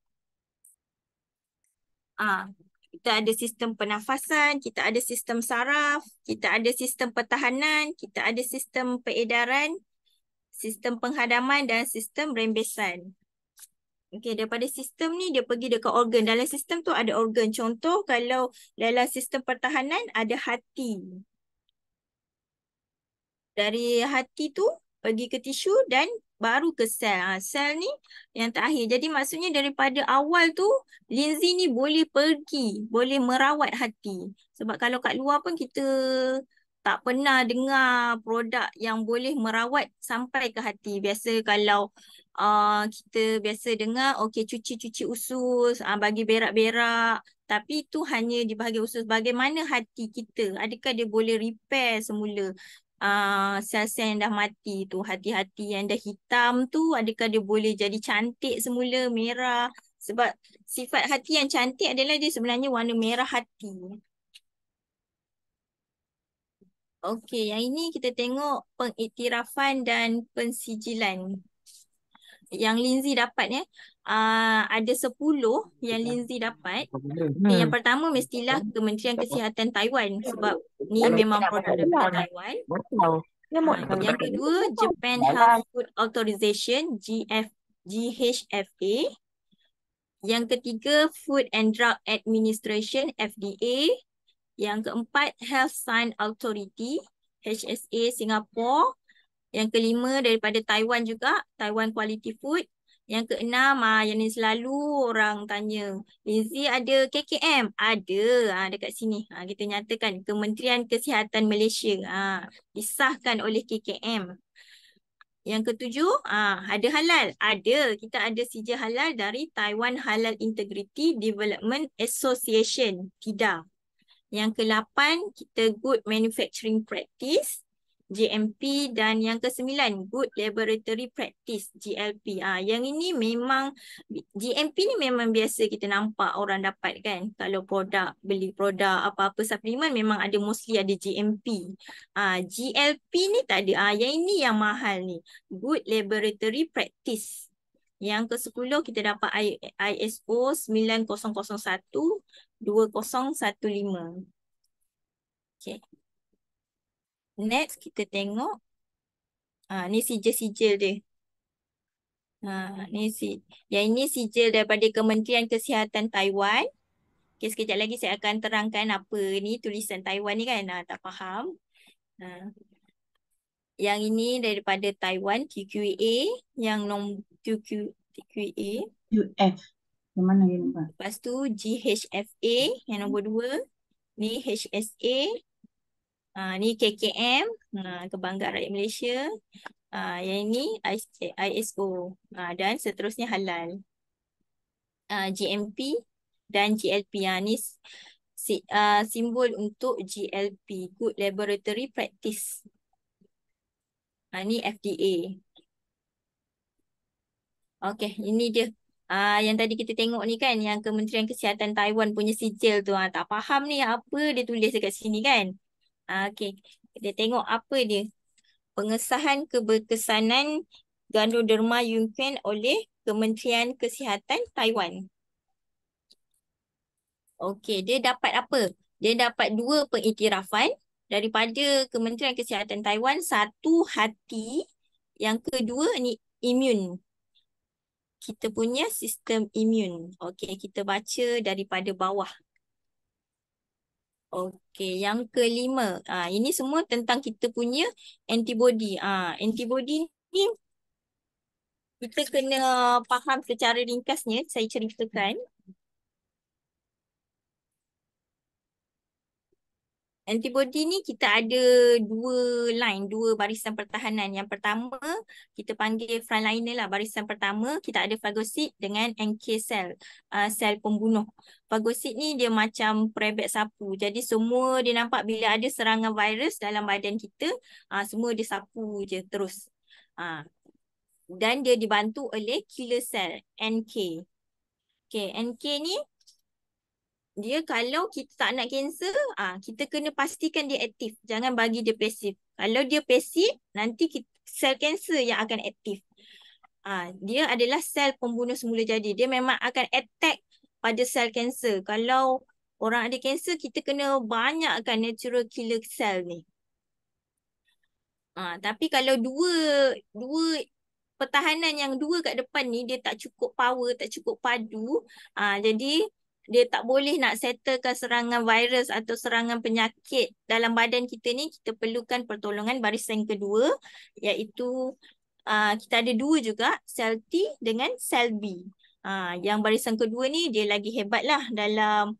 Kita ada sistem pernafasan, kita ada sistem saraf, kita ada sistem pertahanan, kita ada sistem peredaran, sistem penghadaman dan sistem rembesan. Okey, daripada sistem ni dia pergi dekat organ. Dalam sistem tu ada organ. Contoh kalau dalam sistem pertahanan ada hati. Dari hati tu pergi ke tisu dan baru ke sel. Sel ni yang terakhir. Jadi maksudnya daripada awal tu, linzi ni boleh pergi, boleh merawat hati. Sebab kalau kat luar pun kita tak pernah dengar produk yang boleh merawat sampai ke hati. Biasa kalau kita biasa dengar, okey cuci-cuci usus, bagi berak-berak. Tapi itu hanya di bahagian usus. Bagaimana hati kita? Adakah dia boleh repair semula sel-sel yang dah mati tu, hati-hati yang dah hitam tu, adakah dia boleh jadi cantik semula, merah? Sebab sifat hati yang cantik adalah dia sebenarnya warna merah hati. Okey, yang ini kita tengok pengiktirafan dan pensijilan. Yang Lindsay dapat ada 10 yang Lindsay dapat. Yang pertama mestilah Kementerian Kesihatan Taiwan sebab ni memang produk daripada Taiwan. Yang kedua Japan Health Food Authorization GHFA. Yang ketiga Food and Drug Administration FDA. Yang keempat Health Science Authority HSA Singapore. Yang kelima daripada Taiwan juga, Taiwan Quality Food. Yang keenam, yang ni selalu orang tanya, Lindsay ada KKM? Ada, dekat sini. Kita nyatakan Kementerian Kesihatan Malaysia. Disahkan oleh KKM. Yang ketujuh, ada halal? Ada, kita ada sijil halal dari Taiwan Halal Integrity Development Association, TIDA. Yang ke-8, kita Good Manufacturing Practice, GMP, dan yang ke-9 Good Laboratory Practice, GLP. Yang ini memang GMP ni memang biasa kita nampak orang dapat kan. Kalau beli produk apa-apa suplemen memang ada, mostly ada GMP. GLP ni tak ada. Yang ini yang mahal ni, Good Laboratory Practice. Yang ke-10 kita dapat ISO 9001-2015. Okay. Next kita tengok. Ni sijil-sijil dia. Yang ini sijil daripada Kementerian Kesihatan Taiwan. Okay, sekejap lagi saya akan terangkan apa ni tulisan Taiwan ni kan. Tak faham. Yang ini daripada Taiwan, TQA. Yang TQA. UF. Yang mana yang nombor? Lepas tu GHFA yang nombor 2. Ni HSA. Ni KKM. Kebanggaan Rakyat Malaysia. Yang ini ISO. Dan seterusnya halal. GMP dan GLP. Ni simbol untuk GLP. Good Laboratory Practice. Ni FDA. Okay, ini dia. Yang tadi kita tengok ni kan, yang Kementerian Kesihatan Taiwan punya sijil tu. Tak faham ni apa dia tulis dekat sini kan. Okay, kita tengok apa dia. Pengesahan keberkesanan Ganoderma Yunquan oleh Kementerian Kesihatan Taiwan. Okey, dia dapat apa? Dia dapat 2 pengiktirafan daripada Kementerian Kesihatan Taiwan. 1 hati, yang kedua ni imun. kita punya sistem imun. Okey, kita baca daripada bawah. Okey, yang kelima. Ini semua tentang kita punya antibody. Antibody ni kita kena faham secara ringkasnya. Saya ceritakan. Antibody ni kita ada dua barisan pertahanan. Yang pertama kita panggil frontliner lah. Barisan pertama kita ada fagosit dengan NK cell, sel pembunuh. Fagosit ni dia macam perebet sapu. Jadi semua dia nampak bila ada serangan virus dalam badan kita, semua dia sapu je terus. Dan dia dibantu oleh killer cell NK. Okay, NK ni dia kalau kita tak nak kanser, kita kena pastikan dia aktif. Jangan bagi dia pasif. Kalau dia pasif, nanti sel kanser yang akan aktif. Dia adalah sel pembunuh semula jadi. Dia memang akan attack pada sel kanser. Kalau orang ada kanser, kita kena banyakkan natural killer cell ni. Tapi kalau dua pertahanan yang dua kat depan ni, dia tak cukup power, tak cukup padu. Jadi dia tak boleh nak settlekan serangan virus atau serangan penyakit dalam badan kita ni. Kita perlukan pertolongan barisan kedua, iaitu kita ada dua juga, sel T dengan sel B. Yang barisan kedua ni dia lagi hebat lah dalam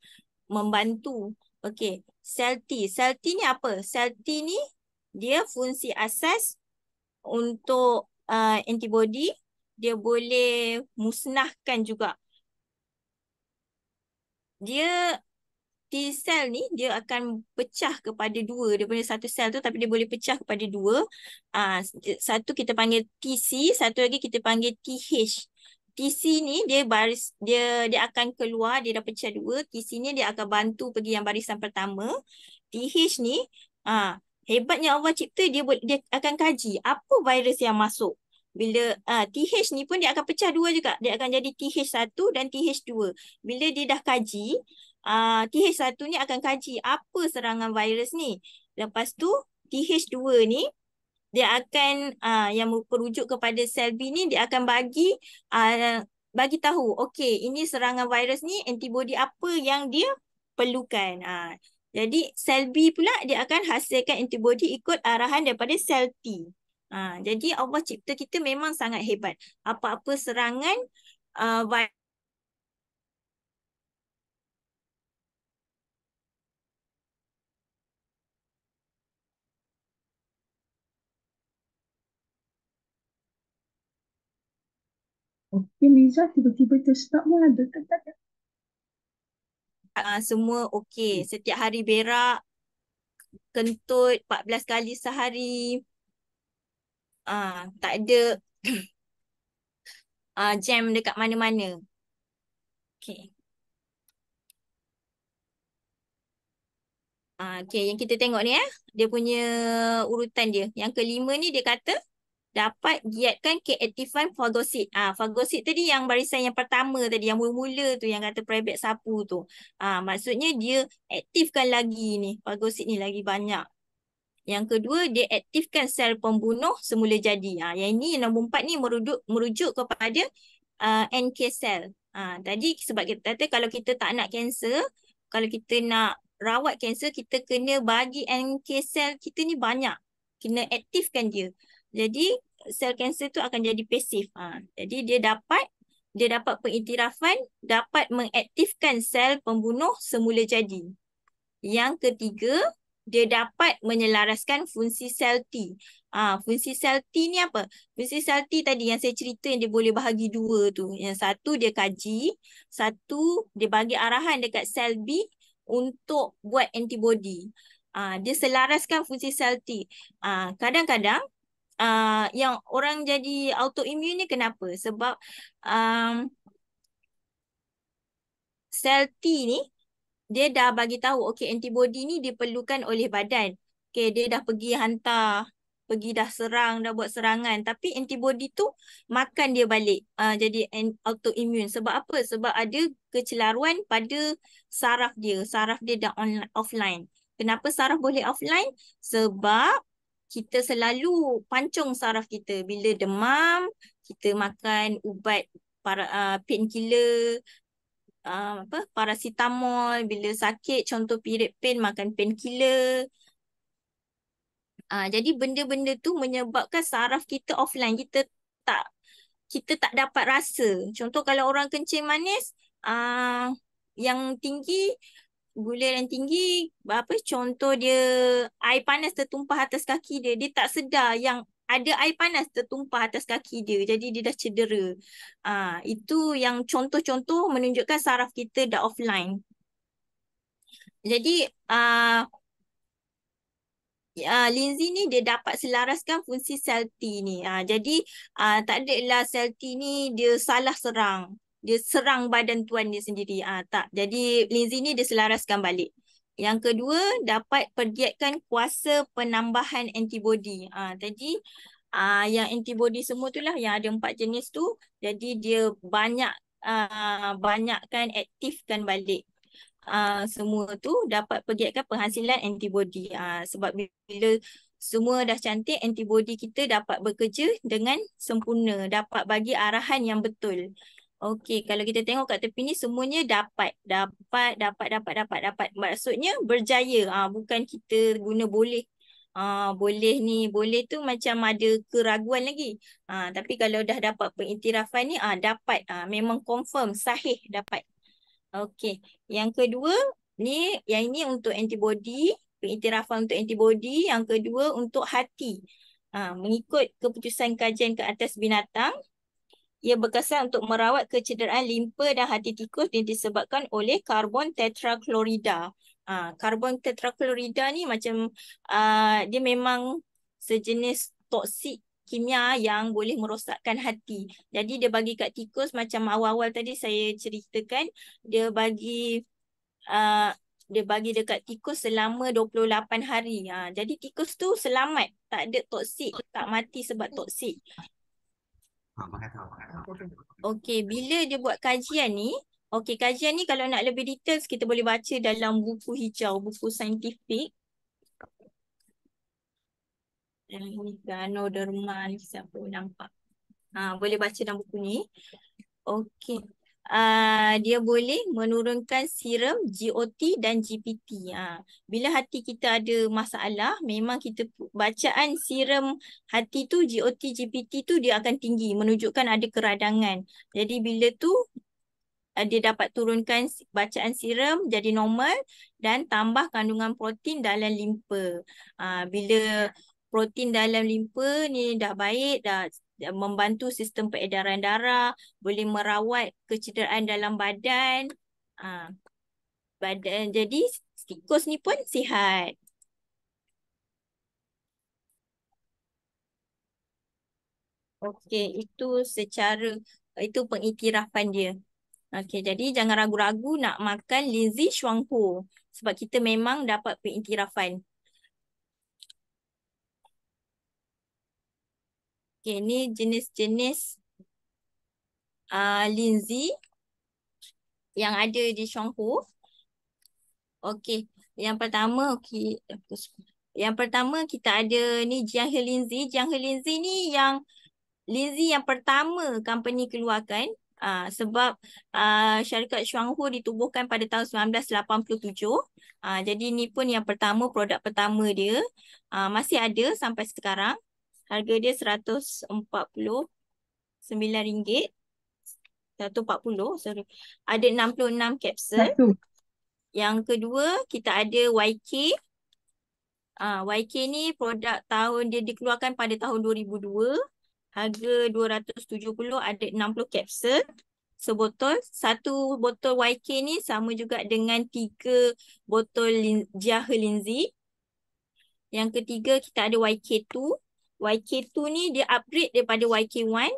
membantu. Okey, sel T. Sel T ni apa? Sel T ni dia fungsi asas untuk antibody. Dia boleh musnahkan juga. Dia T-cell ni dia akan pecah kepada dua. Dia punya satu sel tu tapi dia boleh pecah kepada dua. Satu kita panggil TC, satu lagi kita panggil TH. TC ni dia akan keluar, dia dah pecah dua. TC ni dia akan bantu pergi yang barisan pertama. TH ni hebatnya Allah cipta, dia akan kaji apa virus yang masuk. Bila TH ni pun dia akan pecah dua juga. Dia akan jadi TH1 dan TH2. Bila dia dah kaji, TH1 ni akan kaji apa serangan virus ni. Lepas tu TH2 ni dia akan yang merujuk kepada sel B ni, dia akan bagi tahu, okey, ini serangan virus ni, antibody apa yang dia perlukan. Jadi sel B pula dia akan hasilkan antibody ikut arahan daripada sel T. Jadi Allah cipta kita memang sangat hebat. Apa-apa serangan virus Okey, Liza, tiba-tiba terstop pun ada ke tak ada? semua okey. Setiap hari berak, kentut 14 kali sehari. Tak ada jam dekat mana-mana. Okey. Okey, yang kita tengok ni dia punya urutan dia. Yang kelima ni dia kata dapat giatkan keaktifan fagosit. Fagosit tadi yang barisan yang pertama tadi, yang mula-mula tu, yang kata perebet sapu tu. Maksudnya dia aktifkan lagi ni, fagosit ni lagi banyak. Yang kedua, dia aktifkan sel pembunuh semula jadi. Yang ini, nombor 4 ni merujuk kepada NK cell. Tadi sebab kita kata kalau kita tak nak kanser, kalau kita nak rawat kanser, kita kena bagi NK cell kita ni banyak. Kena aktifkan dia. Jadi sel kanser tu akan jadi pasif. Jadi dia dapat pengiktirafan, dapat mengaktifkan sel pembunuh semula jadi. Yang ketiga, dia dapat menyelaraskan fungsi sel T. Fungsi sel T ni apa? Fungsi sel T tadi yang saya cerita yang dia boleh bahagi dua tu. Yang satu dia kaji, satu dia bagi arahan dekat sel B untuk buat antibody. Dia selaraskan fungsi sel T. Kadang-kadang yang orang jadi autoimmune ni kenapa? Sebab sel T ni dia dah bagi tahu okey, antibody ni diperlukan oleh badan. Okey, dia dah pergi dah serang, dah buat serangan, tapi antibody tu makan dia balik. Jadi autoimmune. Sebab apa? Sebab ada kecelaruan pada saraf dia. Saraf dia dah offline. Kenapa saraf boleh offline? Sebab kita selalu pancung saraf kita. Bila demam, kita makan ubat painkiller, paracetamol. Bila sakit, contoh period pain, makan painkiller. Jadi benda-benda tu menyebabkan saraf kita offline. Tak kita tak dapat rasa. Contoh kalau orang kencing manis, yang tinggi, gula yang tinggi, contoh dia air panas tertumpah atas kaki dia, dia tak sedar yang ada air panas tertumpah atas kaki dia, jadi dia dah cedera. Itu yang contoh-contoh menunjukkan saraf kita dah offline. Jadi Lindsay ni dia dapat selaraskan fungsi sel T ni. Jadi tak adalah sel T ni dia salah serang. Dia serang badan tuan dia sendiri. Tak. Jadi Lindsay ni dia selaraskan balik. Yang kedua, dapat pergiatkan kuasa penambahan antibody. Tadi yang antibody semua tu lah yang ada 4 jenis tu. Jadi dia banyakkan aktifkan balik. Semua tu dapat pergiatkan penghasilan antibody. Sebab bila semua dah cantik, antibody kita dapat bekerja dengan sempurna, dapat bagi arahan yang betul. Okey, kalau kita tengok kat tepi ni semuanya dapat. Maksudnya berjaya. Bukan kita guna boleh. Boleh tu macam ada keraguan lagi. Tapi kalau dah dapat pengiktirafan ni, dapat. Memang confirm, sahih dapat. Okey, yang kedua ni, yang ini untuk antibody, pengiktirafan untuk antibody. Yang kedua untuk hati. Mengikut keputusan kajian ke atas binatang, ia berkesan untuk merawat kecederaan limpa dan hati tikus yang disebabkan oleh karbon tetraklorida. Karbon tetraklorida ni macam dia memang sejenis toksik kimia yang boleh merosakkan hati. Jadi dia bagi kat tikus macam awal-awal tadi saya ceritakan, dia bagi dekat tikus selama 28 hari. Jadi tikus tu selamat, tak ada toksik, tak mati sebab toksik. Okey, bila dia buat kajian ni, kajian ni kalau nak lebih details kita boleh baca dalam buku hijau, buku saintifik. Ini Ganoderma ni, siapa nampak. Boleh baca dalam buku ni. Okey. Dia boleh menurunkan serum GOT dan GPT. Bila hati kita ada masalah, memang kita bacaan serum hati tu, GOT, GPT tu dia akan tinggi, menunjukkan ada keradangan. Jadi bila tu dia dapat turunkan bacaan serum jadi normal dan tambah kandungan protein dalam limpa. Bila protein dalam limpa ni dah baik, dah membantu sistem peredaran darah, boleh merawat kecederaan dalam badan. Jadi tikus ni pun sihat. Okey, itu pengiktirafan dia. Okey, jadi jangan ragu-ragu nak makan Lindsay Shuanghu sebab kita memang dapat pengiktirafan. Okey, ni jenis-jenis Lindsay yang ada di Shuanghu. Okey, yang pertama kita ada ni Jianghe Lindsay. Jianghe Lindsay ni yang Lindsay yang pertama company keluarkan. Sebab syarikat Shuanghu ditubuhkan pada tahun 1987. Jadi ni pun yang pertama, produk pertama dia. Masih ada sampai sekarang. Harga dia RM149. 140, sorry. Ada 66 kapsul. Yang kedua, kita ada YK. YK ni produk dia dikeluarkan pada tahun 2002. Harga RM270, ada 60 kapsul sebotol. Satu botol YK ni sama juga dengan 3 botol Jianghe Lindsay. Yang ketiga kita ada YK2. YK2 ni dia upgrade daripada YK1.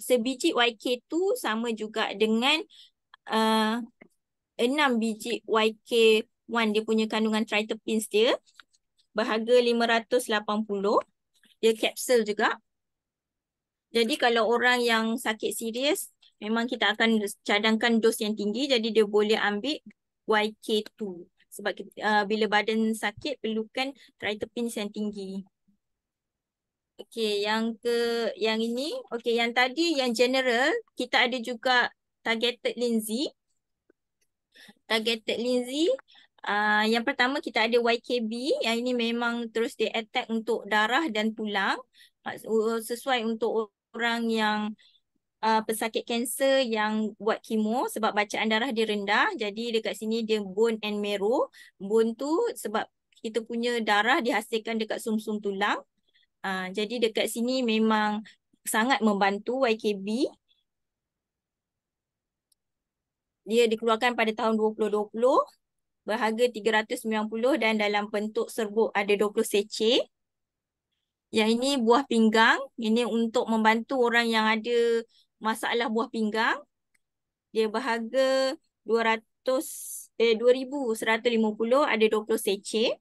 Sebiji YK2 sama juga dengan 6 biji YK1. Dia punya kandungan triterpenes dia. Berharga RM580. Dia kapsul juga. Jadi kalau orang yang sakit serius, memang kita akan cadangkan dos yang tinggi. Jadi dia boleh ambil YK2. Sebab bila badan sakit perlukan triterpenes yang tinggi. Okey, yang ini, okey, yang tadi yang general, kita ada juga targeted Lindsay. Targeted Lindsay, yang pertama kita ada YKB, yang ini memang terus dia attack untuk darah dan tulang. Sesuai untuk orang yang pesakit kanser yang buat kemo sebab bacaan darah dia rendah. Jadi dekat sini dia bone and marrow. Bone tu sebab kita punya darah dihasilkan dekat sumsum tulang. Jadi dekat sini memang sangat membantu YKB. Dia dikeluarkan pada tahun 2020, berharga 390 dan dalam bentuk serbuk ada 20 seceh. Yang ini buah pinggang. Ini untuk membantu orang yang ada masalah buah pinggang. Dia berharga 2,150, ada 20 seceh.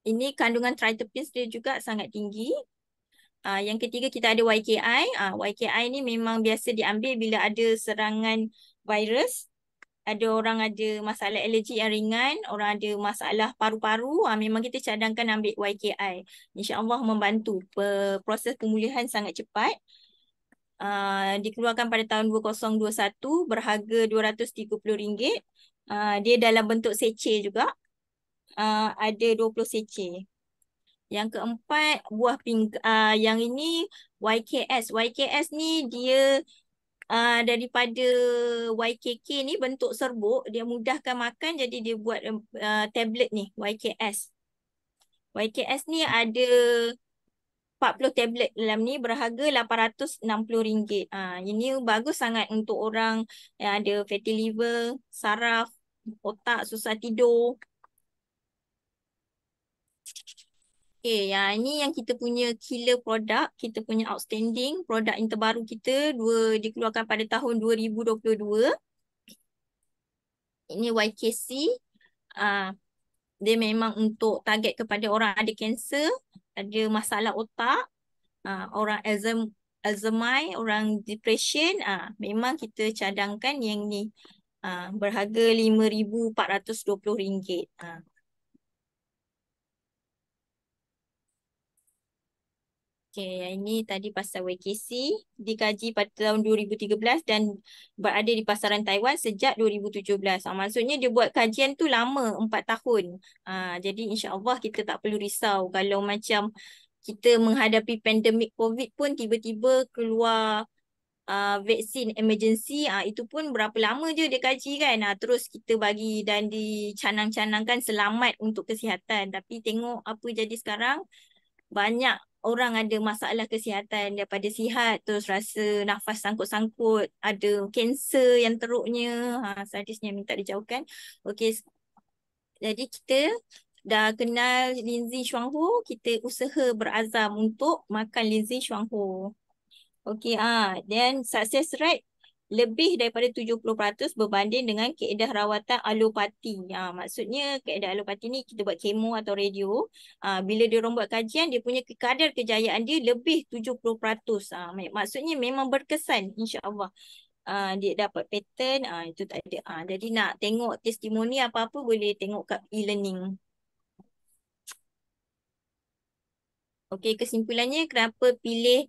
Ini kandungan triterpenes dia juga sangat tinggi. Yang ketiga kita ada YKI. YKI ni memang biasa diambil bila ada serangan virus. Ada orang ada masalah alergi yang ringan, orang ada masalah paru-paru, memang kita cadangkan ambil YKI. InsyaAllah membantu. Proses pemulihan sangat cepat. Dikeluarkan pada tahun 2021, berharga RM230. Dia dalam bentuk seceh juga. Ada 20 seceh. Yang keempat, buah yang ini YKS. YKS ni dia daripada YKK ni bentuk serbuk, dia mudahkan makan jadi dia buat tablet ni, YKS. YKS ni ada 40 tablet dalam ni, berharga RM860. Ini bagus sangat untuk orang yang ada fatty liver, saraf, otak, susah tidur. Okay, yang ini yang kita punya killer produk, kita punya outstanding produk yang terbaru kita, dikeluarkan pada tahun 2022. Ini YKC. Dia memang untuk target kepada orang ada kanser, ada masalah otak, orang Alzheimer, orang depression. Memang kita cadangkan yang ni. Berharga RM5,420. Okay, yang ini tadi pasal YKC, dikaji pada tahun 2013 dan berada di pasaran Taiwan sejak 2017. Maksudnya dia buat kajian tu lama, 4 tahun. Jadi insyaAllah kita tak perlu risau kalau macam kita menghadapi pandemik COVID pun tiba-tiba keluar vaksin emergency, itu pun berapa lama je dia kaji kan. Terus kita bagi dan dicanang-canangkan selamat untuk kesihatan. Tapi tengok apa jadi sekarang, banyak orang ada masalah kesihatan daripada sihat terus rasa nafas sangkut-sangkut, ada kanser yang teruknya, sadisnya minta dijauhkan. Okey, jadi kita dah kenal Lindsay Xuanghu, kita usaha berazam untuk makan Lindsay Xuanghu. Okey, dan success rate lebih daripada 70% berbanding dengan kaedah rawatan alopati. Maksudnya kaedah alopati ni kita buat kemo atau radio. Bila dia orang buat kajian, dia punya kadar kejayaan dia lebih 70%. Maksudnya memang berkesan, insyaAllah. Dia dapat patent, itu tak ada. Jadi nak tengok testimoni apa-apa boleh tengok kat e-learning. Okey, kesimpulannya kenapa pilih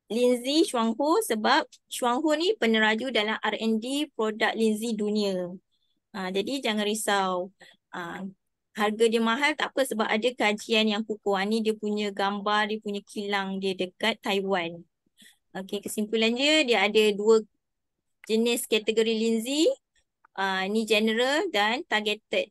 Lindsay Xuanghu, sebab Xuanghu ni peneraju dalam R&D produk Lindsay dunia. Jadi jangan risau. Harga dia mahal tak apa sebab ada kajian yang kukuh. Ni dia punya gambar, dia punya kilang dia dekat Taiwan. Okey, kesimpulannya dia ada 2 jenis kategori Lindsay. Ni general dan targeted.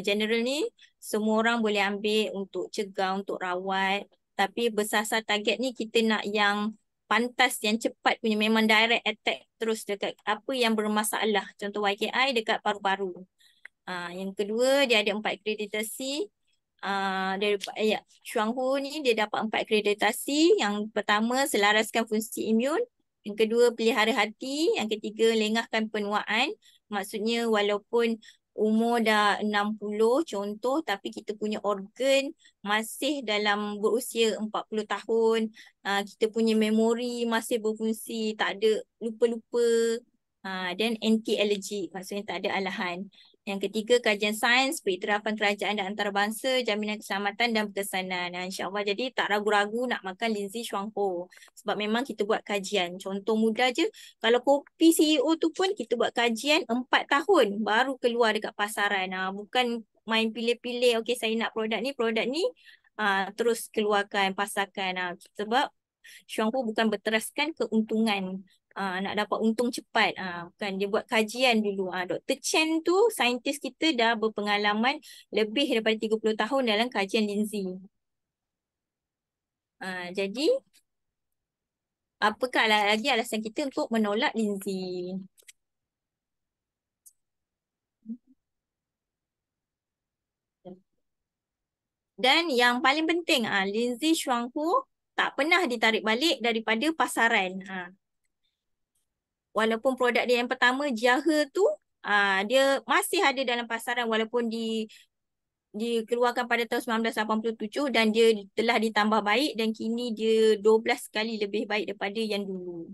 General ni semua orang boleh ambil untuk cegah, untuk rawat. Tapi bersasar target ni kita nak yang pantas, yang cepat punya, memang direct attack terus dekat apa yang bermasalah. Contoh YKI dekat paru-paru. Yang kedua dia ada 4 akreditasi. Xuanghu ni dia dapat 4 akreditasi. Yang pertama selaraskan fungsi imun. Yang kedua pelihara hati. Yang ketiga lengahkan penuaan. Maksudnya walaupun umur dah 60 contoh, tapi kita punya organ masih dalam berusia 40 tahun. Kita punya memori masih berfungsi, tak ada lupa-lupa. Dan anti-allergic, maksudnya tak ada alahan. Yang ketiga, kajian sains, pengiktirafan kerajaan dan antarabangsa, jaminan keselamatan dan perkesanan. InsyaAllah, jadi tak ragu-ragu nak makan linzi Shuangpo. Sebab memang kita buat kajian. Contoh mudah je, kalau kopi CEO tu pun kita buat kajian 4 tahun baru keluar dekat pasaran. Bukan main pilih-pilih, okay saya nak produk ni, terus keluarkan, pasarkan. Sebab Shuangpo bukan berteraskan keuntungan. Nak dapat untung cepat. Bukan, dia buat kajian dulu. Dr. Chen tu, saintis kita dah berpengalaman lebih daripada 30 tahun dalam kajian linzi. Jadi, apakah lagi alasan kita untuk menolak linzi? Dan yang paling penting, linzi Shuangpo tak pernah ditarik balik daripada pasaran. Walaupun produk dia yang pertama, Jiahe tu, dia masih ada dalam pasaran walaupun dikeluarkan pada tahun 1987 dan dia telah ditambah baik dan kini dia 12 kali lebih baik daripada yang dulu.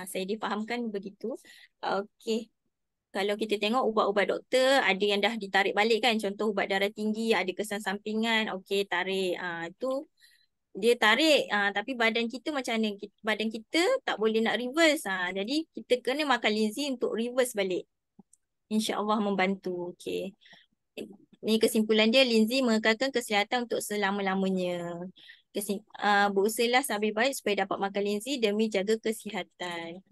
Saya difahamkan begitu. Okey. Kalau kita tengok ubat-ubat doktor, ada yang dah ditarik balik kan. Contoh ubat darah tinggi, ada kesan sampingan. Okey, tarik. Itu dia tarik, tapi badan kita macam mana? Badan kita tak boleh nak reverse. Jadi kita kena makan linzi untuk reverse balik. InsyaAllah membantu. Okey. Ni kesimpulan dia, linzi mengekalkan kesihatan untuk selama-lamanya. Berusahalah sehabis baik supaya dapat makan linzi demi jaga kesihatan.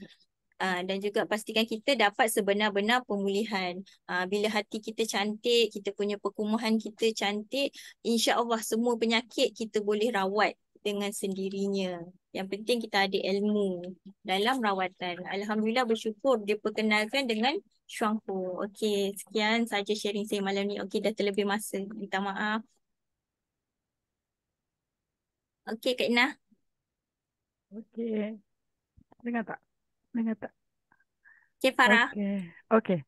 Dan juga pastikan kita dapat sebenar-benar pemulihan. Bila hati kita cantik, kita punya perkumuhan kita cantik, insya-Allah semua penyakit kita boleh rawat dengan sendirinya. Yang penting kita ada ilmu dalam rawatan. Alhamdulillah, bersyukur diperkenalkan dengan Shuangpo. Okey, sekian saja sharing saya malam ni. Okey, dah terlebih masa. Minta maaf. Okey, Kak Ina. Okey. Dengar tak? Dengar tak? Okey, Farah. Okey.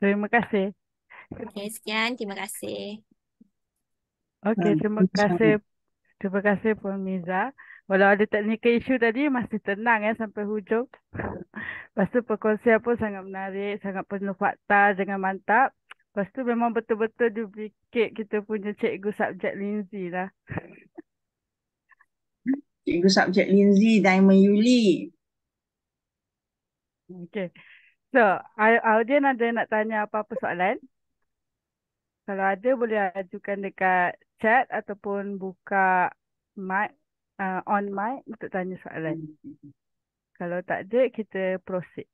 Terima kasih. Okey, sekian. Terima kasih. Okey, terima kasih. Terima kasih Puan Miza. Walau ada technical issue tadi, masih tenang sampai hujung. Lepas tu perkongsian pun sangat menarik, sangat penuh fakta, jangan mantap. Lepas tu memang betul-betul duplicate kita punya cikgu subjek linzi lah. Cikgu subjek linzi Diamond Yuli. Okay. So, audien ada nak tanya apa-apa soalan? Kalau ada boleh ajukan dekat chat ataupun buka mic, on mic untuk tanya soalan. Kalau tak ada, kita proceed.